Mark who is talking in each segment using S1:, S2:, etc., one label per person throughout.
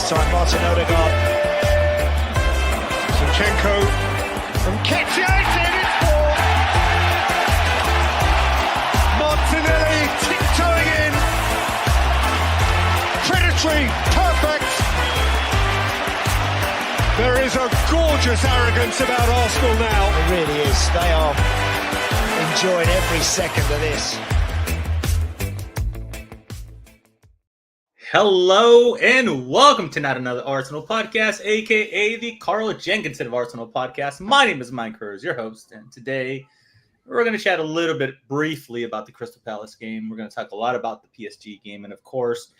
S1: this time, Martin Odegaard. Zinchenko from Ketchia, it's 4. Martinelli tiptoeing in. Predatory, perfect. There is a gorgeous arrogance about Arsenal now.
S2: It really is. They are enjoying every second of this.
S3: Hello and welcome to Not Another Arsenal Podcast, aka the Carl Jenkinson of Arsenal Podcast. My name is Mike Kurz, your host, and today we're going to chat a little bit briefly about the Crystal Palace game. We're going to talk a lot about the PSG game, and of course,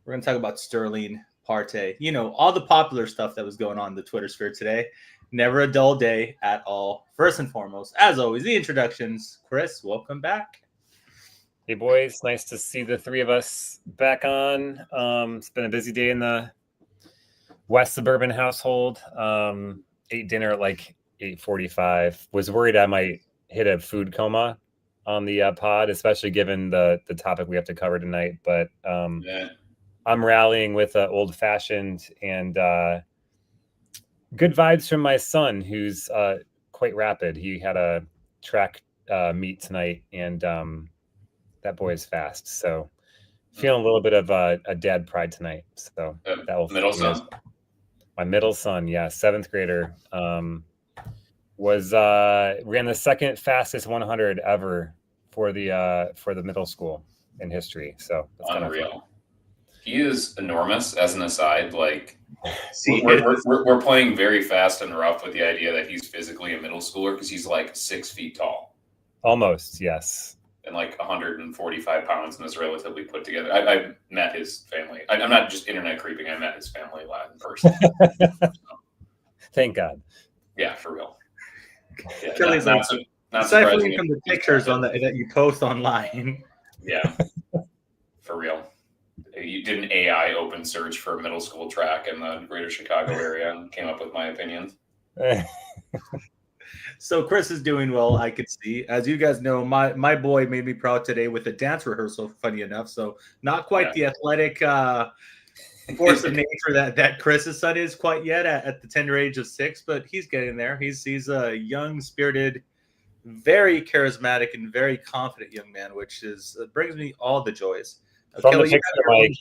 S3: we're going to talk about Sterling, Partey. You know, all the popular stuff that was going on in the Twitter sphere today. Never a dull day at all. First and foremost, as always, the introductions. Chris, welcome back.
S4: Hey boys, nice to see the three of us back on. It's been a busy day in the West Suburban household. Ate dinner at like 8:45. Was worried I might hit a food coma on the pod, especially given the topic we have to cover tonight. But I'm rallying with old fashioned and good vibes from my son, who's quite rapid. He had a track meet tonight, and that boy is fast, so feeling a little bit of a dad pride tonight. So that will
S5: middle son.
S4: My middle son, yeah, 7th grader, ran the second fastest 100 ever for the middle school in history. So that's
S5: unreal. He is enormous. As an aside, like, we're playing very fast and rough with the idea that he's physically a middle schooler because he's like 6 feet tall,
S4: almost, yes. And
S5: like 145 pounds and is relatively put together. I met his family. I'm not just internet creeping. I met his family live in person.
S4: Thank God.
S5: Yeah, for real. Yeah,
S3: Kelly's not ciphering from the pictures on that you post online.
S5: Yeah, for real. You did an AI open search for middle school track in the greater Chicago area and came up with my opinions.
S3: So Chris is doing well, I could see. As you guys know, my boy made me proud today with a dance rehearsal, funny enough. So not quite the athletic force of nature that Chris's son is quite yet at the tender age of 6, but he's getting there. He's a young, spirited, very charismatic, and very confident young man, which brings me all the joys.
S4: From Kelly, the picture, Mike,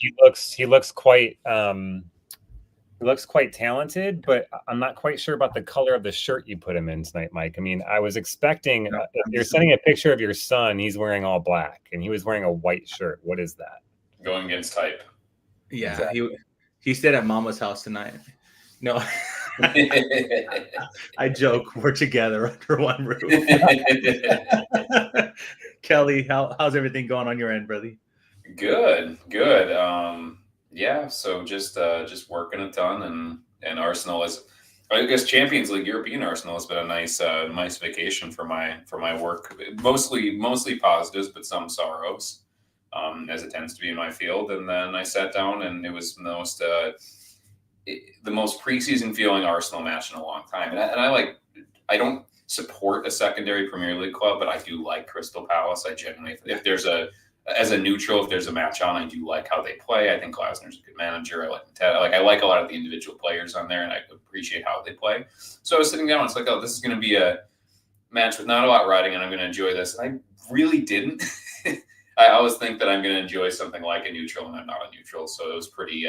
S4: he looks quite talented, but I'm not quite sure about the color of the shirt you put him in tonight, Mike. I mean, I was expecting, if you're sending a picture of your son, he's wearing all black, and he was wearing a white shirt. What is that?
S5: Going against type.
S3: Yeah, exactly. He stayed at Mama's house tonight. No, I joke. We're together under one roof. Kelly, how's everything going on your end, brother?
S5: Good. Yeah, so just working a ton, and Arsenal is, I guess, Champions League European Arsenal has been a nice vacation for my work. Mostly positives, but some sorrows, as it tends to be in my field. And then I sat down, and it was the most preseason feeling Arsenal match in a long time. And I don't support a secondary Premier League club, but I do like Crystal Palace. I genuinely, as a neutral, if there's a match on, I do like how they play. I think Glasner's a good manager. I like a lot of the individual players on there, and I appreciate how they play. So I was sitting down, it's like, oh, this is going to be a match with not a lot riding, and I'm going to enjoy this. And I really didn't. I always think that I'm going to enjoy something like a neutral, and I'm not a neutral. So it was pretty.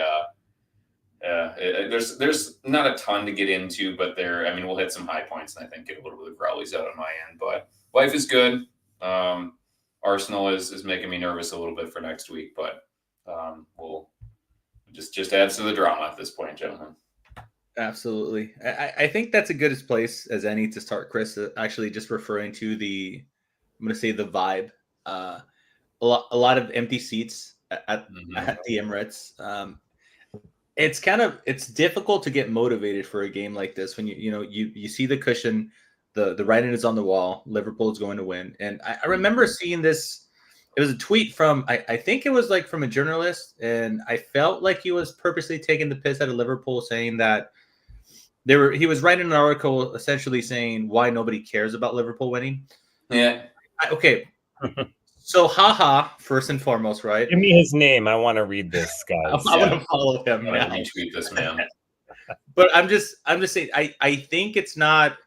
S5: There's not a ton to get into, but we'll hit some high points, and I think get a little bit of growlies out on my end. But life is good. Arsenal is making me nervous a little bit for next week, but we'll just adds to the drama at this point, gentlemen.
S3: Absolutely. I think that's a good place as any to start, Chris, actually just referring to I'm going to say the vibe. A lot of empty seats at the Emirates. It's difficult to get motivated for a game like this when you see the cushion. The writing is on the wall. Liverpool is going to win. And I remember seeing this. It was a tweet from, I think it was like from a journalist. And I felt like he was purposely taking the piss out of Liverpool, saying that he was writing an article essentially saying why nobody cares about Liverpool winning.
S5: Yeah.
S3: Okay. So, haha, first and foremost, right?
S4: Give me his name. I want to read this, guys.
S3: I want to follow him
S5: I'm
S3: now.
S5: gonna retweet this man.
S3: But I'm just saying, I think it's not,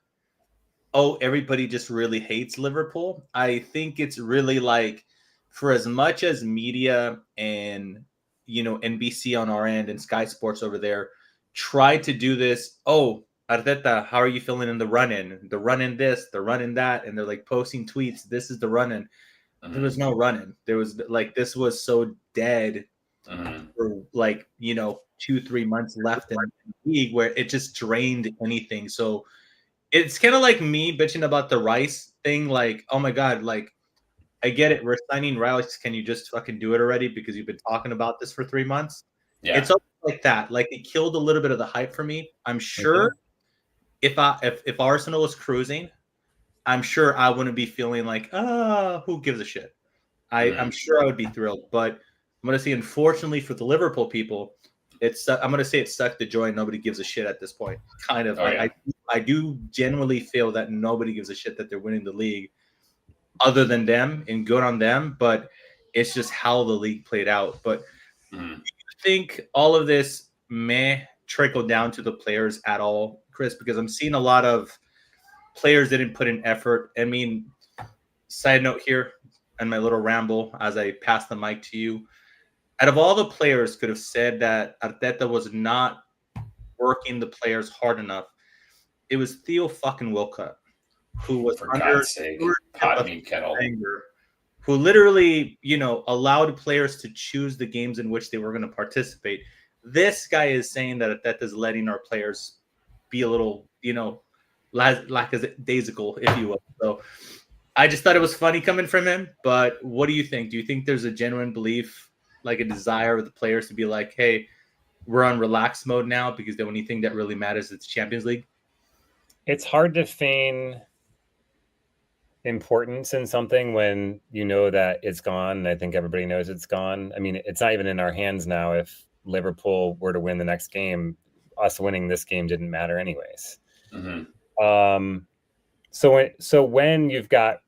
S3: oh, everybody just really hates Liverpool. I think it's really like, for as much as media and, you know, NBC on our end and Sky Sports over there tried to do this, oh, Arteta, how are you feeling in the run-in? The run-in this, the run-in that, and they're like posting tweets, this is the run-in. There was no run-in. There was like, this was so dead for like, you know, 2-3 months left in the league where it just drained anything. So it's kind of like me bitching about the Rice thing. Like, oh my God, like, I get it. We're signing Rice. Can you just fucking do it already? Because you've been talking about this for 3 months.
S5: Yeah.
S3: It's almost like that. Like, it killed a little bit of the hype for me. I'm sure if Arsenal was cruising, I'm sure I wouldn't be feeling like, who gives a shit? I'm sure I would be thrilled. But I'm going to say, unfortunately for the Liverpool people, I'm going to say it sucked the joy. Nobody gives a shit at this point. Kind of. I do genuinely feel that nobody gives a shit that they're winning the league other than them, and good on them. But it's just how the league played out. But do you think all of this may trickle down to the players at all, Chris? Because I'm seeing a lot of players didn't put in effort. I mean, side note here, and my little ramble as I pass the mic to you. Out of all the players could have said that Arteta was not working the players hard enough, it was Theo fucking Wilcott, who was
S5: For
S3: under
S5: God's sake, pot meat kettle.
S3: Who literally, you know, allowed players to choose the games in which they were going to participate. This guy is saying that Arteta's letting our players be a little, you know, lackadaisical, if you will. So I just thought it was funny coming from him. But what do you think? Do you think there's a genuine belief, like a desire of the players to be like, hey, we're on relaxed mode now because the only thing that really matters is Champions League?
S4: It's hard to feign importance in something when you know that it's gone. And I think everybody knows it's gone. I mean, it's not even in our hands now. If Liverpool were to win the next game, us winning this game didn't matter anyways. So when you've got,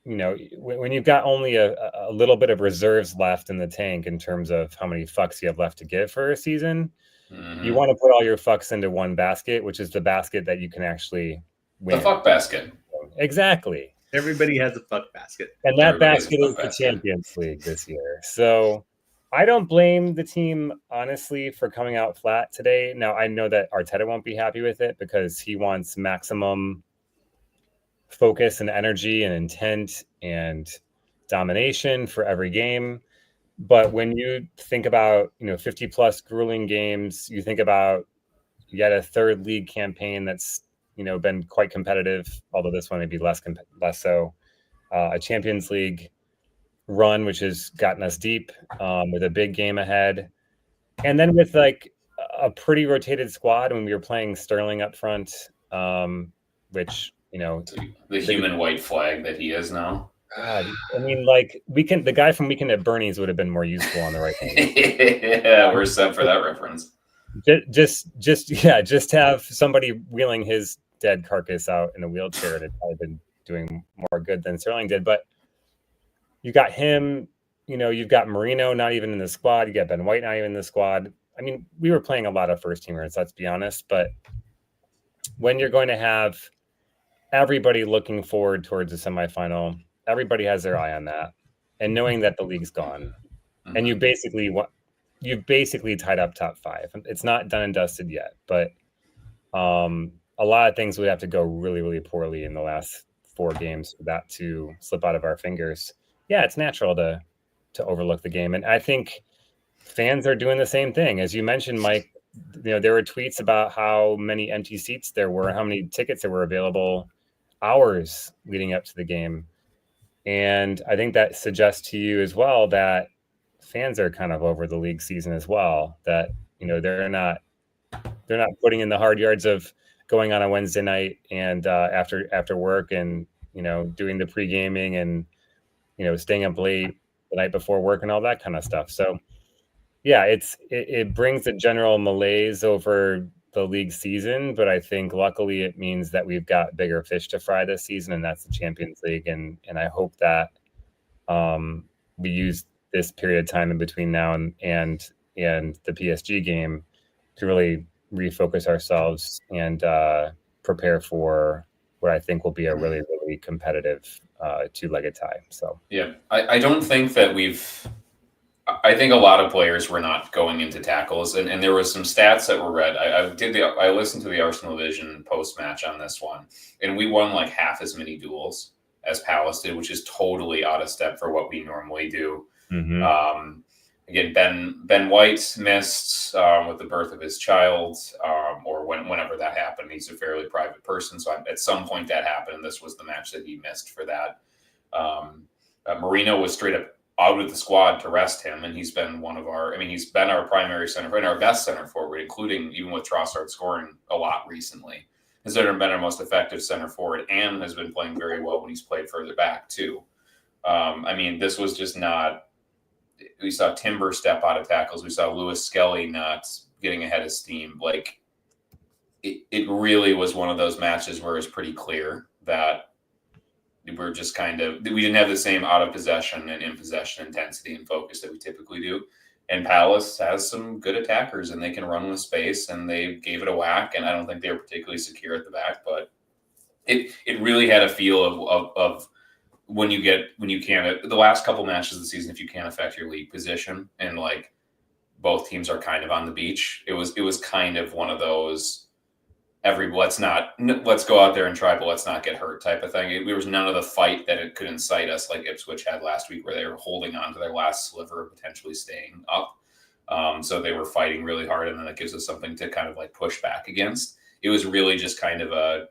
S4: you know, when you've got only a little bit of reserves left in the tank in terms of how many fucks you have left to give for a season, you want to put all your fucks into one basket, which is the basket that you can actually win.
S5: The fuck basket.
S4: Exactly.
S3: Everybody has a fuck basket.
S4: And that basket is the Champions League this year. So I don't blame the team, honestly, for coming out flat today. Now, I know that Arteta won't be happy with it because he wants maximum focus and energy and intent and domination for every game. But when you think about, you know, 50 plus grueling games, you think about yet a third league campaign that's, you know, been quite competitive, although this one may be less so. A Champions League run, which has gotten us deep with a big game ahead. And then with like a pretty rotated squad when we were playing Sterling up front, which, you know,
S5: the human white flag that he is now.
S4: God, I mean, like the guy from Weekend at Bernie's would have been more useful on the right hand.
S5: Yeah, we're set for that reference.
S4: Just have somebody wheeling his dead carcass out in a wheelchair. It'd probably been doing more good than Sterling did. But you got him, you know, you've got Marino not even in the squad. You got Ben White not even in the squad. I mean, we were playing a lot of first teamers, let's be honest. But when you're going to have everybody looking forward towards the semifinal, everybody has their eye on that, and knowing that the league's gone, and you've basically tied up top 5. It's not done and dusted yet, but a lot of things would have to go really, really poorly in the last 4 games for that to slip out of our fingers. Yeah, it's natural to overlook the game, and I think fans are doing the same thing. As you mentioned, Mike, you know, there were tweets about how many empty seats there were, how many tickets that were available hours leading up to the game. And I think that suggests to you as well that fans are kind of over the league season as well, that, you know, they're not putting in the hard yards of going on a Wednesday night and after work and, you know, doing the pre-gaming and, you know, staying up late the night before work and all that kind of stuff. So yeah, it brings a general malaise over the league season, but I think luckily it means that we've got bigger fish to fry this season, and that's the Champions League. And I hope that we use this period of time in between now and the PSG game to really refocus ourselves and prepare for what I think will be a really, really competitive two-legged tie. So
S5: yeah, I don't think that I think a lot of players were not going into tackles, and there was some stats that were read. I listened to the Arsenal Vision post match on this one, and we won like half as many duels as Palace did, which is totally out of step for what we normally do. Again, Ben White missed with the birth of his child, or whenever that happened. He's a fairly private person, so at some point that happened. And this was the match that he missed for that. Marino was straight up out of the squad to rest him, and he's been he's been our primary center and our best center forward, including even with Trossard scoring a lot recently. Has been our most effective center forward and has been playing very well when he's played further back too. This was just not. We saw Timber step out of tackles. We saw Lewis Skelly not getting ahead of steam. Like it really was one of those matches where it's pretty clear that we're just we didn't have the same out of possession and in possession intensity and focus that we typically do. And Palace has some good attackers and they can run with space, and they gave it a whack. And I don't think they were particularly secure at the back, but it really had a feel of when you can't, the last couple matches of the season, if you can't affect your league position and like both teams are kind of on the beach, it was kind of one of those let's go out there and try, but let's not get hurt type of thing. There was none of the fight that it could incite us like Ipswich had last week, where they were holding on to their last sliver of potentially staying up. So they were fighting really hard, and then it gives us something to kind of like push back against. It was really just kind of a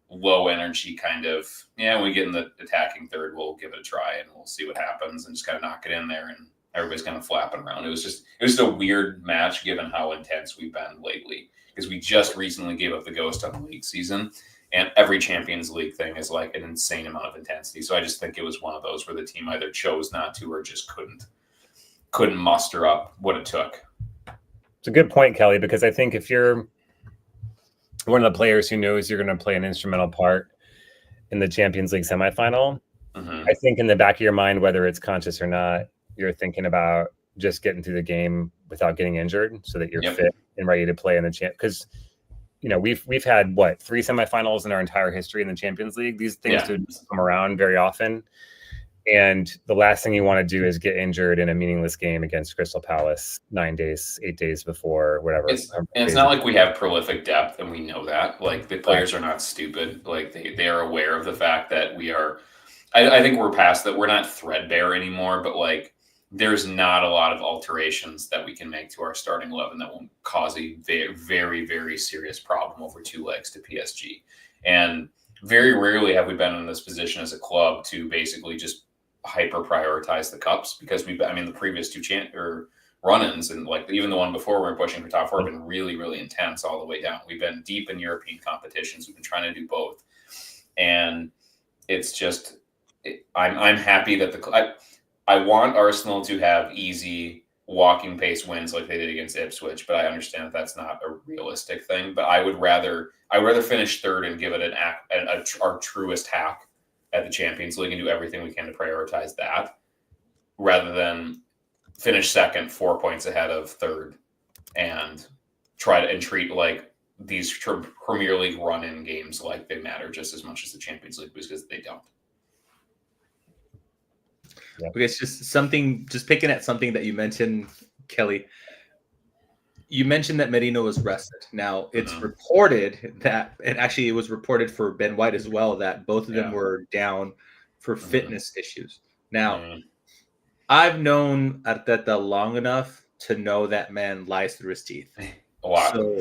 S5: low energy kind of, when we get in the attacking third, we'll give it a try and we'll see what happens and just kind of knock it in there, and everybody's kind of flapping around. It was a weird match given how intense we've been lately, because we just recently gave up the ghost on the league season, and every Champions League thing is like an insane amount of intensity. So I just think it was one of those where the team either chose not to or just couldn't muster up what it took.
S4: It's a good point, Kelly, because I think if you're one of the players who knows you're going to play an instrumental part in the Champions League semifinal, I think in the back of your mind, whether it's conscious or not, you're thinking about just getting through the game without getting injured so that you're fit and ready to play in the champ. Because, we've had 3 semifinals in our entire history in the Champions League. These things do come around very often. And the last thing you want to do is get injured in a meaningless game against Crystal Palace 8 days before, whatever.
S5: It's not like we have prolific depth, and we know that. Like, the players are not stupid. Like, they are aware of the fact that we are. I think we're past that. We're not threadbare anymore, but like, there's not a lot of alterations that we can make to our starting 11 that won't cause a very, very, very serious problem over 2 legs to PSG. And very rarely have we been in this position as a club to basically just hyper prioritize the cups, because the previous 2 run-ins, and like even the one before we were pushing for top 4, have been really, really intense all the way down. We've been deep in European competitions. We've been trying to do both. And it's just, I'm happy that I want Arsenal to have easy walking pace wins like they did against Ipswich, but I understand that that's not a realistic thing. But I would rather finish third and give it our truest hack at the Champions League and do everything we can to prioritize that, rather than finish second 4 points ahead of third and treat like these Premier League run-in games like they matter just as much as the Champions League, because they don't.
S3: Yeah. Okay, it's just picking at something that you mentioned, Kelly. You mentioned that Merino was rested. Now, it's reported that, and actually it was reported for Ben White as well, that both of them were down for fitness issues. Now, I've known Arteta long enough to know that man lies through his teeth.
S5: A lot.
S3: So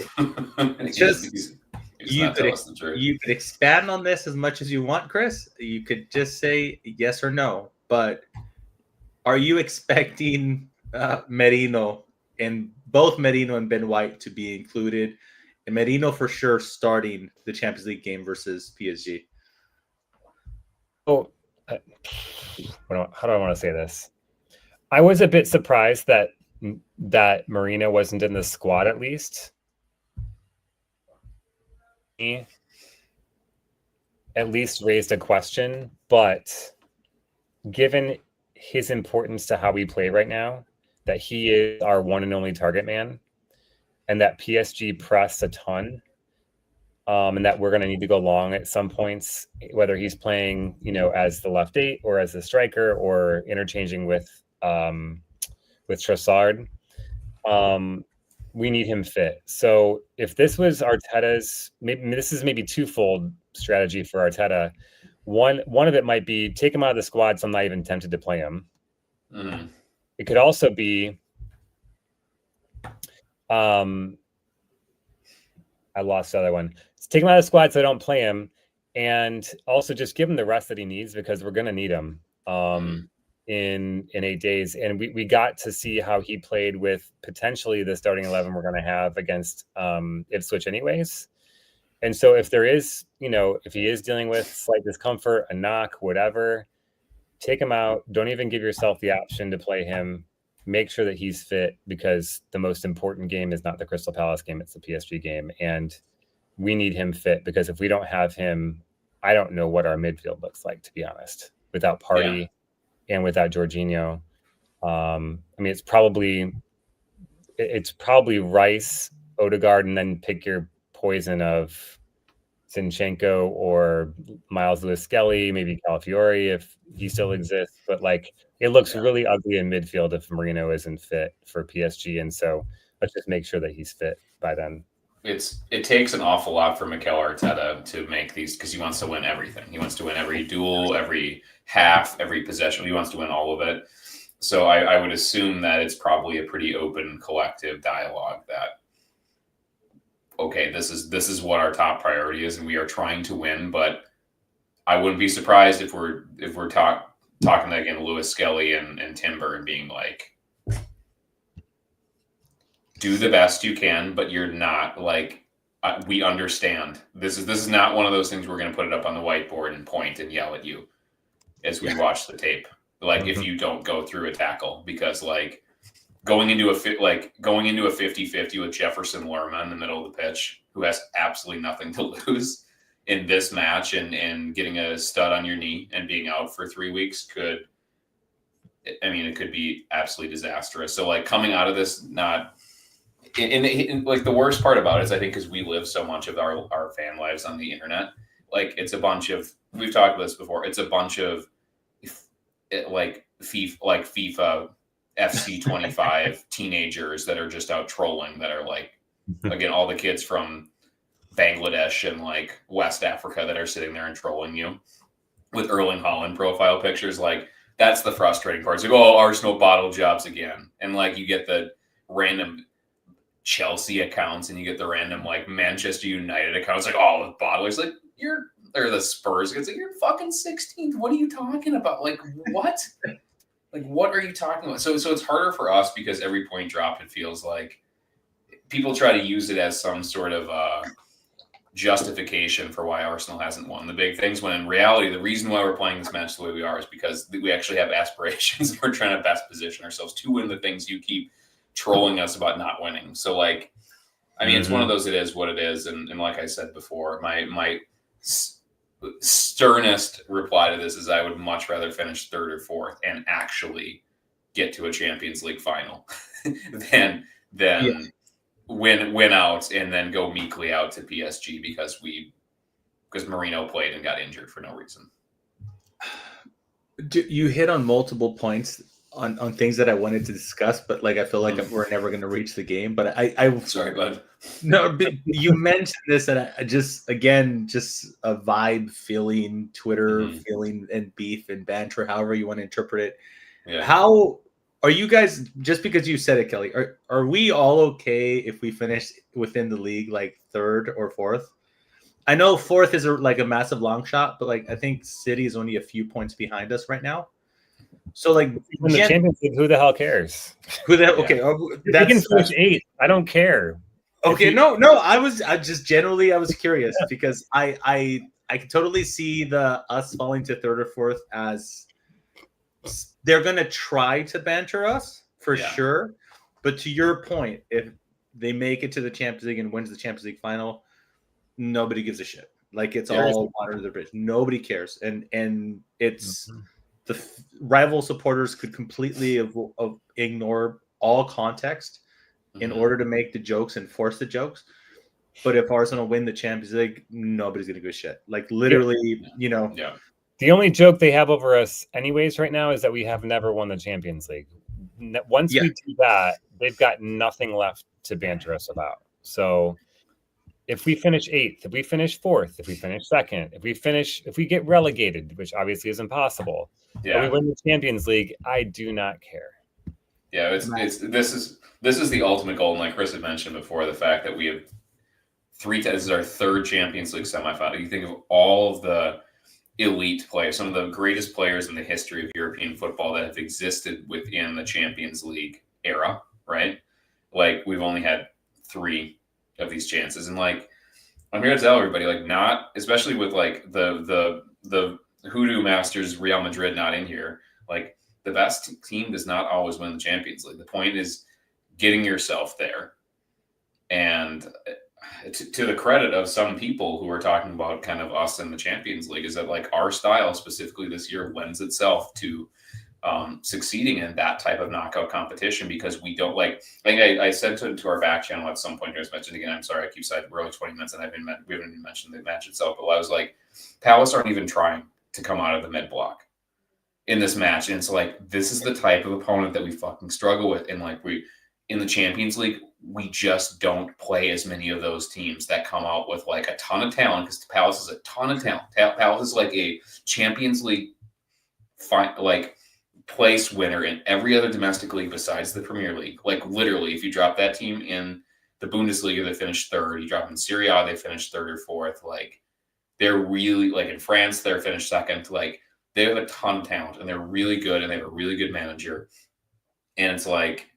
S3: you could expand on this as much as you want, Chris. You could just say yes or no. But are you expecting Merino and Ben White to be included, and Merino for sure starting the Champions League game versus PSG?
S4: Oh, how do I want to say this? I was a bit surprised that Merino wasn't in the squad, at least. At least raised a question, but given his importance to how we play right now, that he is our one and only target man, and that PSG press a ton, and that we're going to need to go long at some points, whether he's playing, as the left 8 or as the striker or interchanging with Trossard. We need him fit. So if this was Arteta's, this is maybe twofold strategy for Arteta. One of it might be take him out of the squad, so I'm not even tempted to play him.
S5: Mm.
S4: It could also be, I lost the other one. Take him out of the squad so I don't play him, and also just give him the rest that he needs, because we're going to need him in 8 days. And we got to see how he played with potentially the starting 11 we're going to have against Ipswich anyways. And so if there is, if he is dealing with slight discomfort, a knock, whatever, take him out. Don't even give yourself the option to play him. Make sure that he's fit, because the most important game is not the Crystal Palace game, it's the PSG game. And we need him fit, because if we don't have him, I don't know what our midfield looks like, to be honest, without Partey and without Jorginho. It's probably Rice, Odegaard, and then pick your poison of Zinchenko or Miles Lewis-Skelly, maybe Calafiori if he still exists. But it looks really ugly in midfield if Marino isn't fit for PSG. And so let's just make sure that he's fit by then.
S5: It takes an awful lot for Mikel Arteta to make these, because he wants to win everything. He wants to win every duel, every half, every possession. He wants to win all of it. So I would assume that it's probably a pretty open, collective dialogue that, okay, this is what our top priority is, and we are trying to win. But I wouldn't be surprised if we're talking again Lewis Skelly and Timber and being like, do the best you can, but you're not we understand. This is not one of those things we're going to put it up on the whiteboard and point and yell at you as we watch the tape. If you don't go through a tackle, because going into a 50-50 with Jefferson Lerma in the middle of the pitch, who has absolutely nothing to lose in this match, and getting a stud on your knee and being out for 3 weeks it could be absolutely disastrous. So coming out of this, not. And the worst part about it is, I think, because we live so much of our fan lives on the internet, it's a bunch of, we've talked about this before, it's a bunch of FIFA FC 25 teenagers that are just out trolling, that are again, all the kids from Bangladesh and West Africa that are sitting there and trolling you with Erling Haaland profile pictures. That's the frustrating part. It's Arsenal bottle jobs again. And you get the random Chelsea accounts, and you get the random Manchester United accounts, the bottlers, or the Spurs. It's you're fucking 16th. What are you talking about? What? What are you talking about? So it's harder for us, because every point drop, it feels like people try to use it as some sort of justification for why Arsenal hasn't won the big things, when in reality, the reason why we're playing this match the way we are is because we actually have aspirations, and we're trying to best position ourselves to win the things you keep trolling us about not winning. So it's one of those, it is what it is. And like I said before, my sternest reply to this is I would much rather finish 3rd or 4th and actually get to a Champions League final than win out and then go meekly out to PSG because Marino played and got injured for no reason.
S3: You hit on multiple points on things that I wanted to discuss, but I feel like we're never going to reach the game. But I
S5: sorry, bud.
S3: No, but you mentioned this, and I just a vibe feeling, Twitter feeling, and beef and banter, however you want to interpret it. Yeah. How are you guys? Just because you said it, Kelly, are we all okay if we finish within the league 3rd or 4th? I know 4th is a massive long shot, but I think City is only a few points behind us right now. So
S4: in the Champions League, who the hell cares?
S3: Who the hell? Okay,
S4: that's, you can finish 8. I don't care.
S3: Okay, no. I was curious because I can totally see us falling to 3rd or 4th as they're gonna try to banter us for sure. But to your point, if they make it to the Champions League and wins the Champions League final, nobody gives a shit. It's all water under the bridge. Nobody cares, and it's. the rival supporters could completely ignore all context in order to make the jokes and force the jokes. But if Arsenal win the Champions League, nobody's gonna give a shit. Like literally, you know.
S5: Yeah.
S4: The only joke they have over us, anyways, right now is that we have never won the Champions League. Once we do that, they've got nothing left to banter us about. So if we finish 8th, if we finish 4th, if we finish 2nd, if we get relegated, which obviously is impossible, but we win the Champions League, I do not care.
S5: Yeah, this is the ultimate goal. And like Chris had mentioned before, the fact that we have this is our 3rd Champions League semifinal. You think of all of the elite players, some of the greatest players in the history of European football that have existed within the Champions League era, right? Like we've only had 3 of these chances. And like I'm here to tell everybody, like not especially with like the hoodoo masters Real Madrid not in here, like the best team does not always win the Champions League. The point is getting yourself there. And to the credit of some people who are talking about kind of us in the Champions League, is that like our style specifically this year lends itself to succeeding in that type of knockout competition, because we don't like I said to our back channel at some point, I was mentioned again, I'm sorry, I keep saying we're only 20 minutes and we haven't even mentioned the match itself, but I was like, Palace aren't even trying to come out of the mid block in this match. And it's like, this is the type of opponent that we fucking struggle with. And like in the Champions League, we just don't play as many of those teams that come out with like a ton of talent, because Palace is a ton of talent. Palace is like a Champions League place winner in every other domestic league besides the Premier League. Like literally, if you drop that team in the Bundesliga, they finish 3rd. You drop in Serie A, they finish 3rd or 4th. Like they're really like in France, they're finished 2nd. Like they have a ton of talent and they're really good and they have a really good manager. And it's like,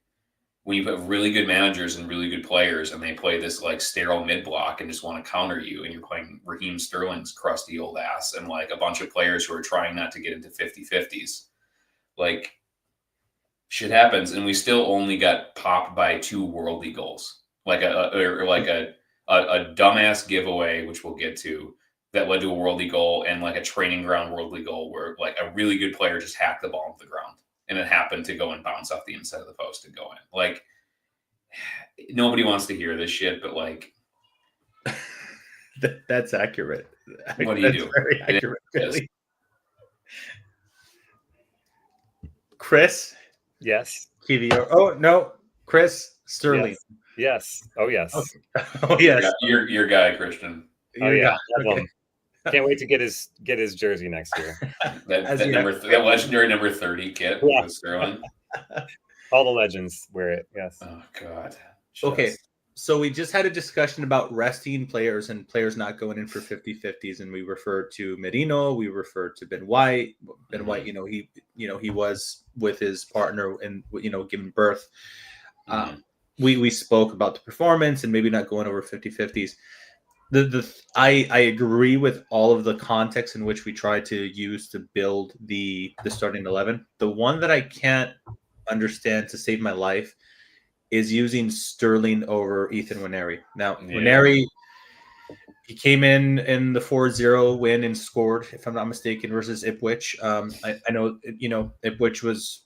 S5: when you put really good managers and really good players and they play this like sterile mid block and just want to counter you, and you're playing Raheem Sterling's crusty old ass and like a bunch of players who are trying not to get into 50-50s, like shit happens. And we still only got popped by 2 worldly goals, like a dumbass giveaway, which we'll get to, that led to a worldly goal, and like a training ground worldly goal where like a really good player just hacked the ball into the ground. And it happened to go and bounce off the inside of the post and go in. Like, nobody wants to hear this shit, but like,
S3: that's accurate.
S5: What do you do?
S3: Very accurate, really. Chris?
S4: Yes.
S3: Kivior. Oh, no. Chris Sterling.
S4: Yes. Oh, yes.
S3: Okay. Oh, yes.
S5: Your guy, Christian.
S4: Oh, yeah. Okay. Can't wait to get his jersey next year.
S5: that legendary number 30 kit with Sterling.
S4: All the legends wear it. Yes.
S5: Oh God.
S3: Okay. So we just had a discussion about resting players and players not going in for 50-50s, and we referred to Merino, we referred to Ben White. Ben White, he was with his partner and giving birth. We spoke about the performance and maybe not going over 50-50s. I agree with all of the context in which we try to use to build the starting 11. The one that I can't understand to save my life is using Sterling over Ethan Nwaneri. Now, Nwaneri, he came in the 4-0 win and scored, if I'm not mistaken, versus Ipswich. I know Ipswich was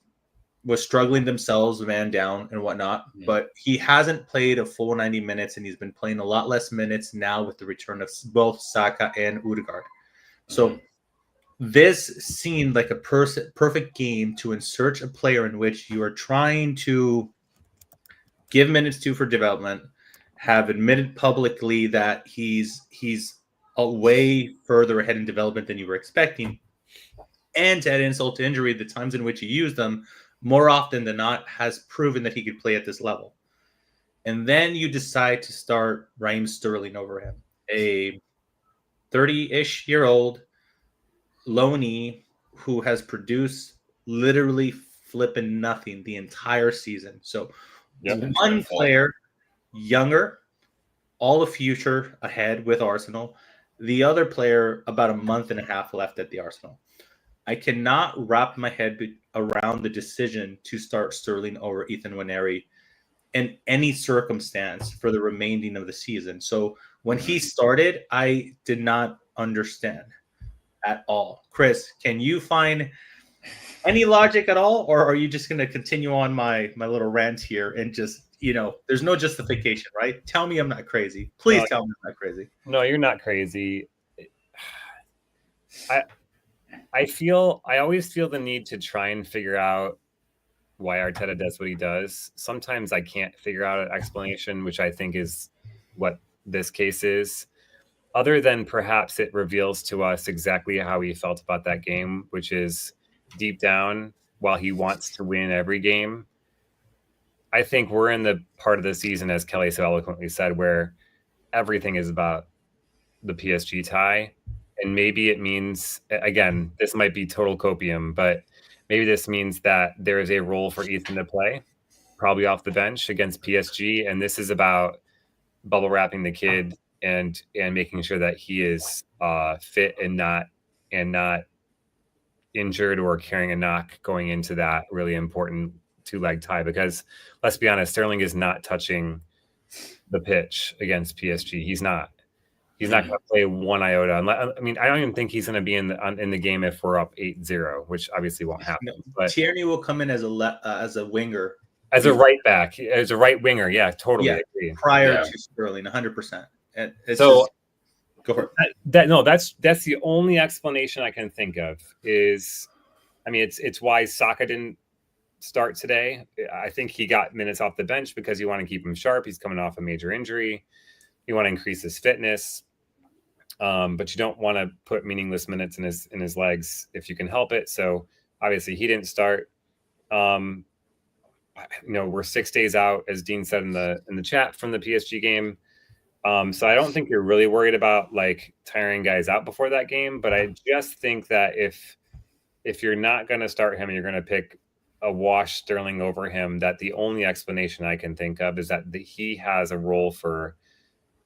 S3: struggling themselves, man down and whatnot, but he hasn't played a full 90 minutes, and he's been playing a lot less minutes now with the return of both Saka and Odegaard. So this seemed like a perfect game to insert a player in which you are trying to give minutes to for development, have admitted publicly that he's a way further ahead in development than you were expecting, and to add insult to injury, the times in which he used them more often than not has proven that he could play at this level. And then you decide to start Raheem Sterling over him, a 30-ish year old loanee who has produced literally flipping nothing the entire season. So one player younger, all the future ahead with Arsenal, the other player about a month and a half left at the Arsenal. I cannot wrap my head around the decision to start Sterling over Ethan Nwaneri in any circumstance for the remaining of the season. So when he started, I did not understand at all. Chris, can you find Any logic at all, or are you just going to continue on my little rant here and just, there's no justification, right? Tell me I'm not crazy. Please tell me I'm not crazy.
S4: No, you're not crazy. I always feel the need to try and figure out why Arteta does what he does. Sometimes I can't figure out an explanation, which I think is what this case is. Other than perhaps it reveals to us exactly how he felt about that game, which is deep down, while he wants to win every game, I think we're in the part of the season, as Kelly so eloquently said, where everything is about the PSG tie. And maybe it means, again, this might be total copium, but maybe this means that there is a role for Ethan to play, probably off the bench against PSG. And this is about bubble wrapping the kid and making sure that he is fit and not injured or carrying a knock going into that really important 2-leg tie. Because let's be honest, Sterling is not touching the pitch against PSG. He's not. He's not going to play one iota. I mean, I don't even think he's going to be in the game if we're up 8-0, which obviously won't happen. But
S3: Tierney will come in as a winger,
S4: as a right back, as a right winger. Yeah, totally agree.
S3: Prior to Sterling, 100%. And
S4: so
S3: go for it.
S4: That's the only explanation I can think of. Is, I mean, it's why Saka didn't start today. I think he got minutes off the bench because you want to keep him sharp. He's coming off a major injury. You want to increase his fitness. But you don't want to put meaningless minutes in his legs if you can help it. So obviously he didn't start. We're 6 days out, as Dean said in the chat, from the PSG game. So I don't think you're really worried about like tiring guys out before that game. But I just think that if you're not going to start him and you're going to pick a wash Sterling over him, that the only explanation I can think of is that he has a role for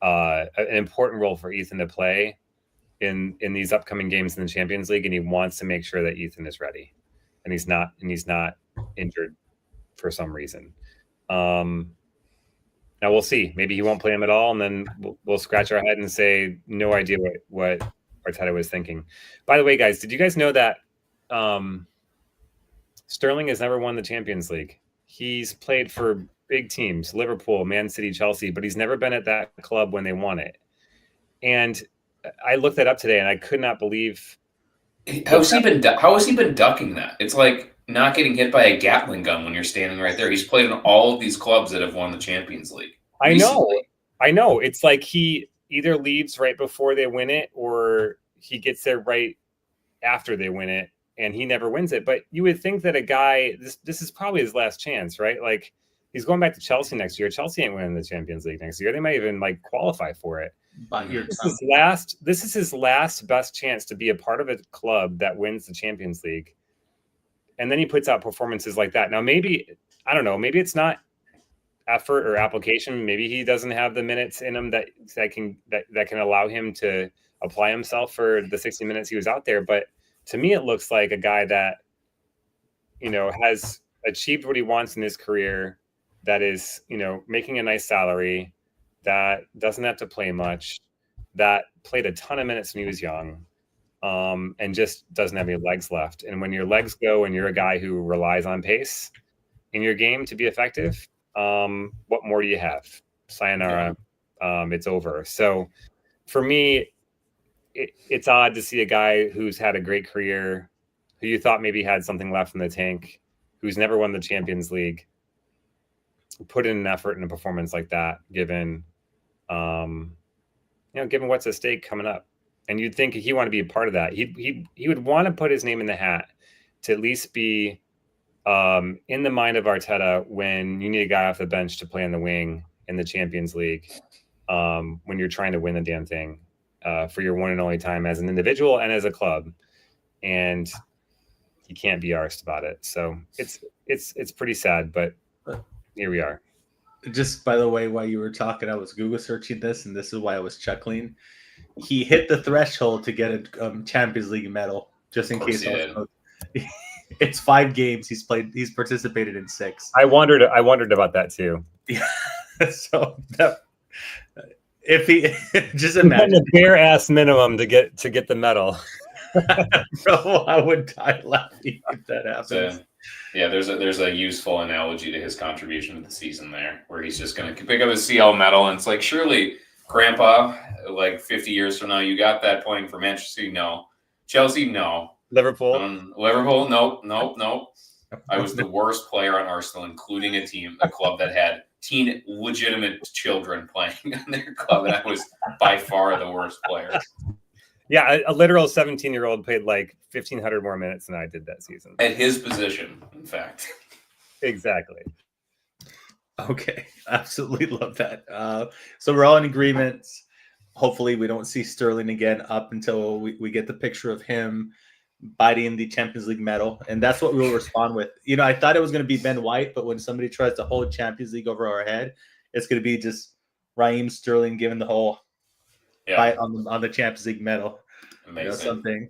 S4: an important role for Ethan to play in these upcoming games in the Champions League, and he wants to make sure that Ethan is ready, and he's not injured for some reason. Now we'll see. Maybe he won't play him at all, and then we'll scratch our head and say no idea what Arteta was thinking. By the way, guys, did you guys know that Sterling has never won the Champions League? He's played for big teams, Liverpool, Man City, Chelsea, but he's never been at that club when they won it. And I looked that up today, and I could not believe.
S5: How has he been ducking that? It's like not getting hit by a Gatling gun when you're standing right there. He's played in all of these clubs that have won the Champions League recently.
S4: I know. It's like he either leaves right before they win it, or he gets there right after they win it, and he never wins it. But you would think that a guy, this is probably his last chance, right? Like, he's going back to Chelsea next year. Chelsea ain't winning the Champions League next year. They might even like qualify for it. This is his last best chance to be a part of a club that wins the Champions League. And then he puts out performances like that. Now, maybe, I don't know, maybe it's not effort or application. Maybe he doesn't have the minutes in him that can allow him to apply himself for the 60 minutes he was out there. But to me, it looks like a guy that, has achieved what he wants in his career, that is, making a nice salary, that doesn't have to play much, that played a ton of minutes when he was young, and just doesn't have any legs left. And when your legs go and you're a guy who relies on pace in your game to be effective, what more do you have? Sayonara. It's over. So for me, it's odd to see a guy who's had a great career, who you thought maybe had something left in the tank, who's never won the Champions League, put in an effort and a performance like that, given what's at stake coming up. And you'd think he want to be a part of that. He would want to put his name in the hat to at least be in the mind of Arteta when you need a guy off the bench to play on the wing in the Champions League, when you're trying to win the damn thing for your one and only time as an individual and as a club. And he can't be arsed about it. So it's pretty sad, but here we are.
S3: Just by the way, while you were talking, I was Google searching this, and this is why I was chuckling. He hit the threshold to get a Champions League medal, just in case. It's 5 games he's played. He's participated in 6.
S4: I wondered about that too.
S3: Yeah. So if he just imagine
S4: a bare ass minimum to get the medal.
S3: Bro, I would die laughing if that happens.
S5: So, yeah, there's a useful analogy to his contribution to the season there, where he's just going to pick up his CL medal, and it's like, surely, Grandpa, like 50 years from now, you got that playing for Manchester City? No. Chelsea? No.
S4: Liverpool?
S5: Liverpool? Nope. I was the worst player on Arsenal, including a club that had legitimate children playing in their club, and I was by far the worst player.
S4: Yeah, a literal 17-year-old played like 1,500 more minutes than I did that season.
S5: At his position, in fact.
S4: Exactly.
S3: Okay, absolutely love that. So we're all in agreement. Hopefully we don't see Sterling again up until we get the picture of him biting the Champions League medal, and that's what we'll respond with. I thought it was going to be Ben White, but when somebody tries to hold Champions League over our head, it's going to be just Raheem Sterling giving the whole bite on the Champions League medal.
S5: Amazing.
S3: Something.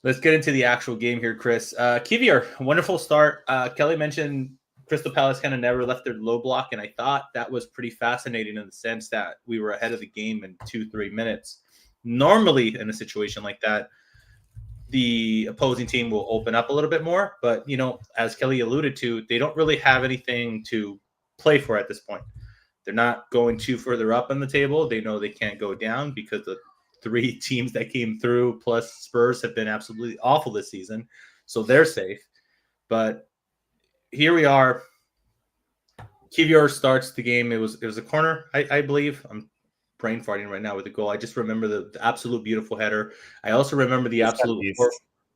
S3: Let's get into the actual game here, Chris. Kivior, wonderful start. Kelly mentioned Crystal Palace kind of never left their low block, and I thought that was pretty fascinating in the sense that we were ahead of the game in 2-3 minutes. Normally, in a situation like that, the opposing team will open up a little bit more, but as Kelly alluded to, they don't really have anything to play for at this point. They're not going too further up on the table. They know they can't go down because the 3 teams that came through plus Spurs have been absolutely awful this season, so they're safe. But here we are. Kivior starts the game. It was a corner, I believe. I'm brain farting right now with the goal. I just remember the absolute beautiful header. I also remember the absolute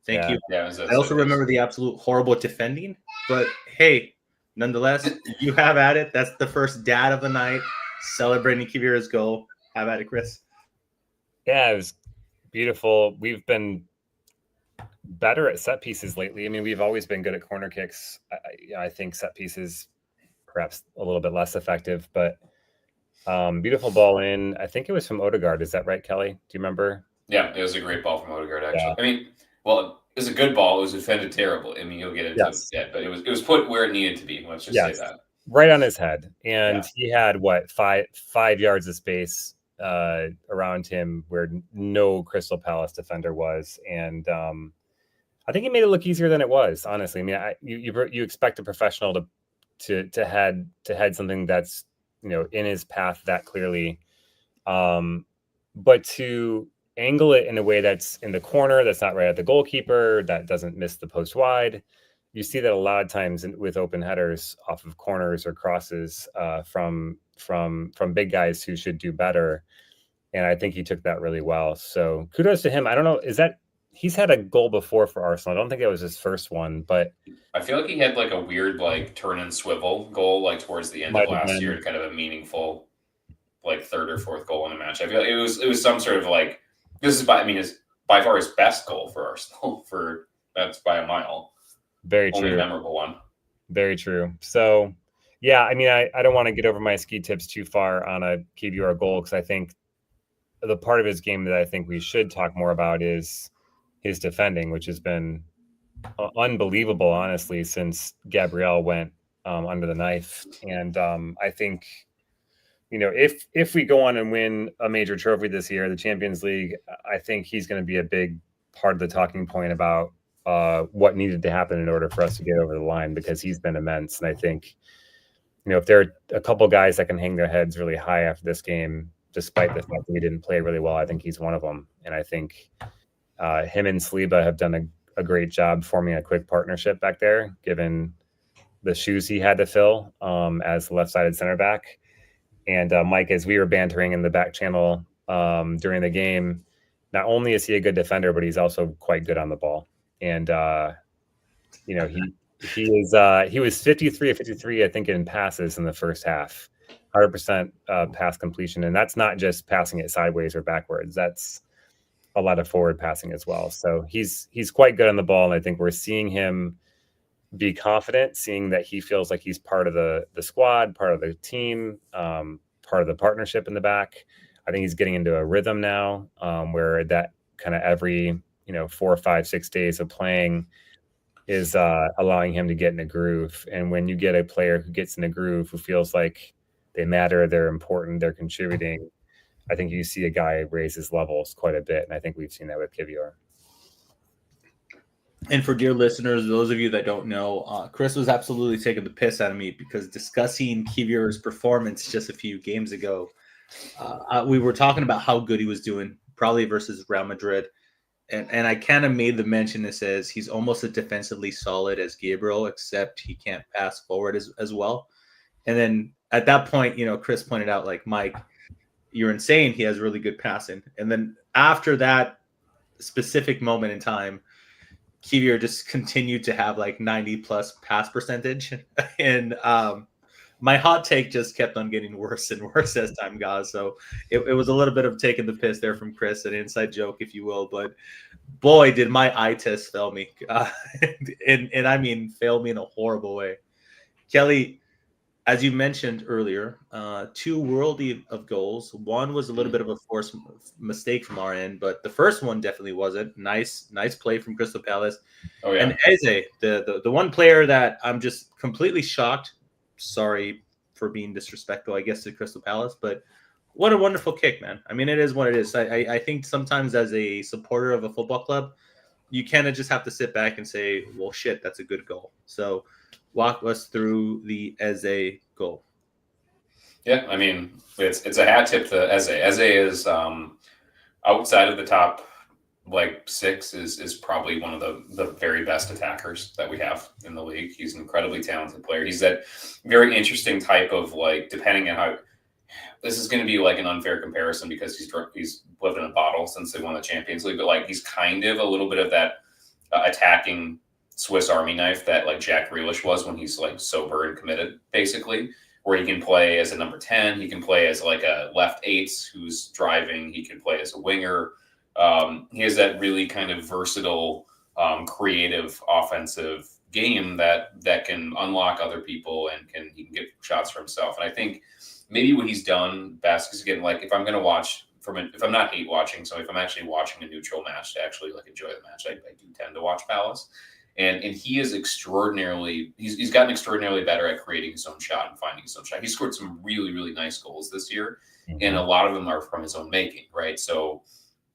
S3: thank you.
S5: Yeah,
S3: I also remember the absolute horrible defending. But hey, nonetheless, you have at it. That's the first dad of the night celebrating Kivior's goal. Have at it, Chris.
S4: Yeah, it was beautiful. We've been better at set pieces lately. I mean, we've always been good at corner kicks. I think set pieces perhaps a little bit less effective, but beautiful ball in. I think it was from Odegaard. Is that right, Kelly? Do you remember?
S5: Yeah, it was a great ball from Odegaard, actually. Yeah. I mean, well, it was a good ball. It was defended terrible. I mean, you'll get into it, but it was put where it needed to be. Let's just say that.
S4: Right on his head. And he had, five yards of space around him where no Crystal Palace defender was. And I think he made it look easier than it was, honestly. I mean, you expect a professional to head something that's in his path that clearly, but to angle it in a way that's in the corner, that's not right at the goalkeeper, that doesn't miss the post wide. You see that a lot of times with open headers off of corners or crosses from big guys who should do better. And I think he took that really well. So kudos to him. I don't know, he's had a goal before for Arsenal. I don't think it was his first one, but
S5: I feel like he had like a weird turn and swivel goal towards the end of last year, kind of a meaningful 3rd or 4th goal in a match. I feel like it was some sort of this is is by far his best goal for Arsenal. That's by a mile.
S4: Very true.
S5: Only memorable one.
S4: Very true. So yeah, I mean, I don't want to get over my ski tips too far on a Kivior goal, because I think the part of his game that I think we should talk more about is his defending, which has been unbelievable, honestly, since Gabriel went under the knife. And I think, if we go on and win a major trophy this year, the Champions League, I think he's going to be a big part of the talking point about what needed to happen in order for us to get over the line, because he's been immense. And I think, if there are a couple guys that can hang their heads really high after this game, despite the fact that we didn't play really well, I think he's one of them. And I think him and Saliba have done a great job forming a quick partnership back there, given the shoes he had to fill as the left-sided center back. And Mike, as we were bantering in the back channel during the game, not only is he a good defender, but he's also quite good on the ball. And he was 53 of 53, I think, in passes in the first half, 100% pass completion, and that's not just passing it sideways or backwards. That's a lot of forward passing as well. So he's quite good on the ball, and I think we're seeing him be confident, seeing that he feels like he's part of the squad, part of the team, part of the partnership in the back. I think he's getting into a rhythm now where that kind of every 4, 5, 6 days of playing is allowing him to get in a groove. And when you get a player who gets in a groove, who feels like they matter, they're important, they're contributing, I think you see a guy raise his levels quite a bit, and I think we've seen that with Kivior.
S3: And for dear listeners, those of you that don't know, Chris was absolutely taking the piss out of me because discussing Kivior's performance just a few games ago, we were talking about how good he was doing, probably versus Real Madrid. And I kind of made the mention that says he's almost as defensively solid as Gabriel, except he can't pass forward as well. And then at that point, Chris pointed out, like, Mike, you're insane. He has really good passing. And then after that specific moment in time, Kivior just continued to have like 90 plus pass percentage. And my hot take just kept on getting worse and worse as time goes. So it was a little bit of taking the piss there from Chris, an inside joke, if you will. But boy, did my eye test fail me. And I mean, fail me in a horrible way. Kelly, as you mentioned earlier, 2 worldy of goals. One was a little bit of a forced mistake from our end, but the first one definitely wasn't. Nice play from Crystal Palace.
S5: Oh, yeah.
S3: And Eze, the one player that I'm just completely shocked. Sorry for being disrespectful, I guess, to Crystal Palace, but what a wonderful kick, man. I mean, it is what it is. I think sometimes as a supporter of a football club, you kind of just have to sit back and say, well, shit, that's a good goal. So walk us through the Eze goal.
S5: Yeah, I mean, it's a hat tip to Eze. Eze is outside of the top like 6 is probably one of the very best attackers that we have in the league. He's an incredibly talented player. He's that very interesting type of, like, depending on how this is going to be like an unfair comparison because he's lived in a bottle since they won the Champions League, but like he's kind of a little bit of that attacking Swiss Army knife that like Jack Grealish was when he's like sober and committed, basically, where he can play as a number 10. He can play as like a left 8 who's driving. He can play as a winger. He has that really kind of versatile, creative offensive game that can unlock other people and he can get shots for himself. And I think maybe what he's done best is, again, like if I'm going to watch if I'm not hate watching, so if I'm actually watching a neutral match to actually like enjoy the match, I do tend to watch Palace. And he is he's gotten extraordinarily better at creating his own shot and finding his own shot. He scored some really, really nice goals this year, and a lot of them are from his own making, right? So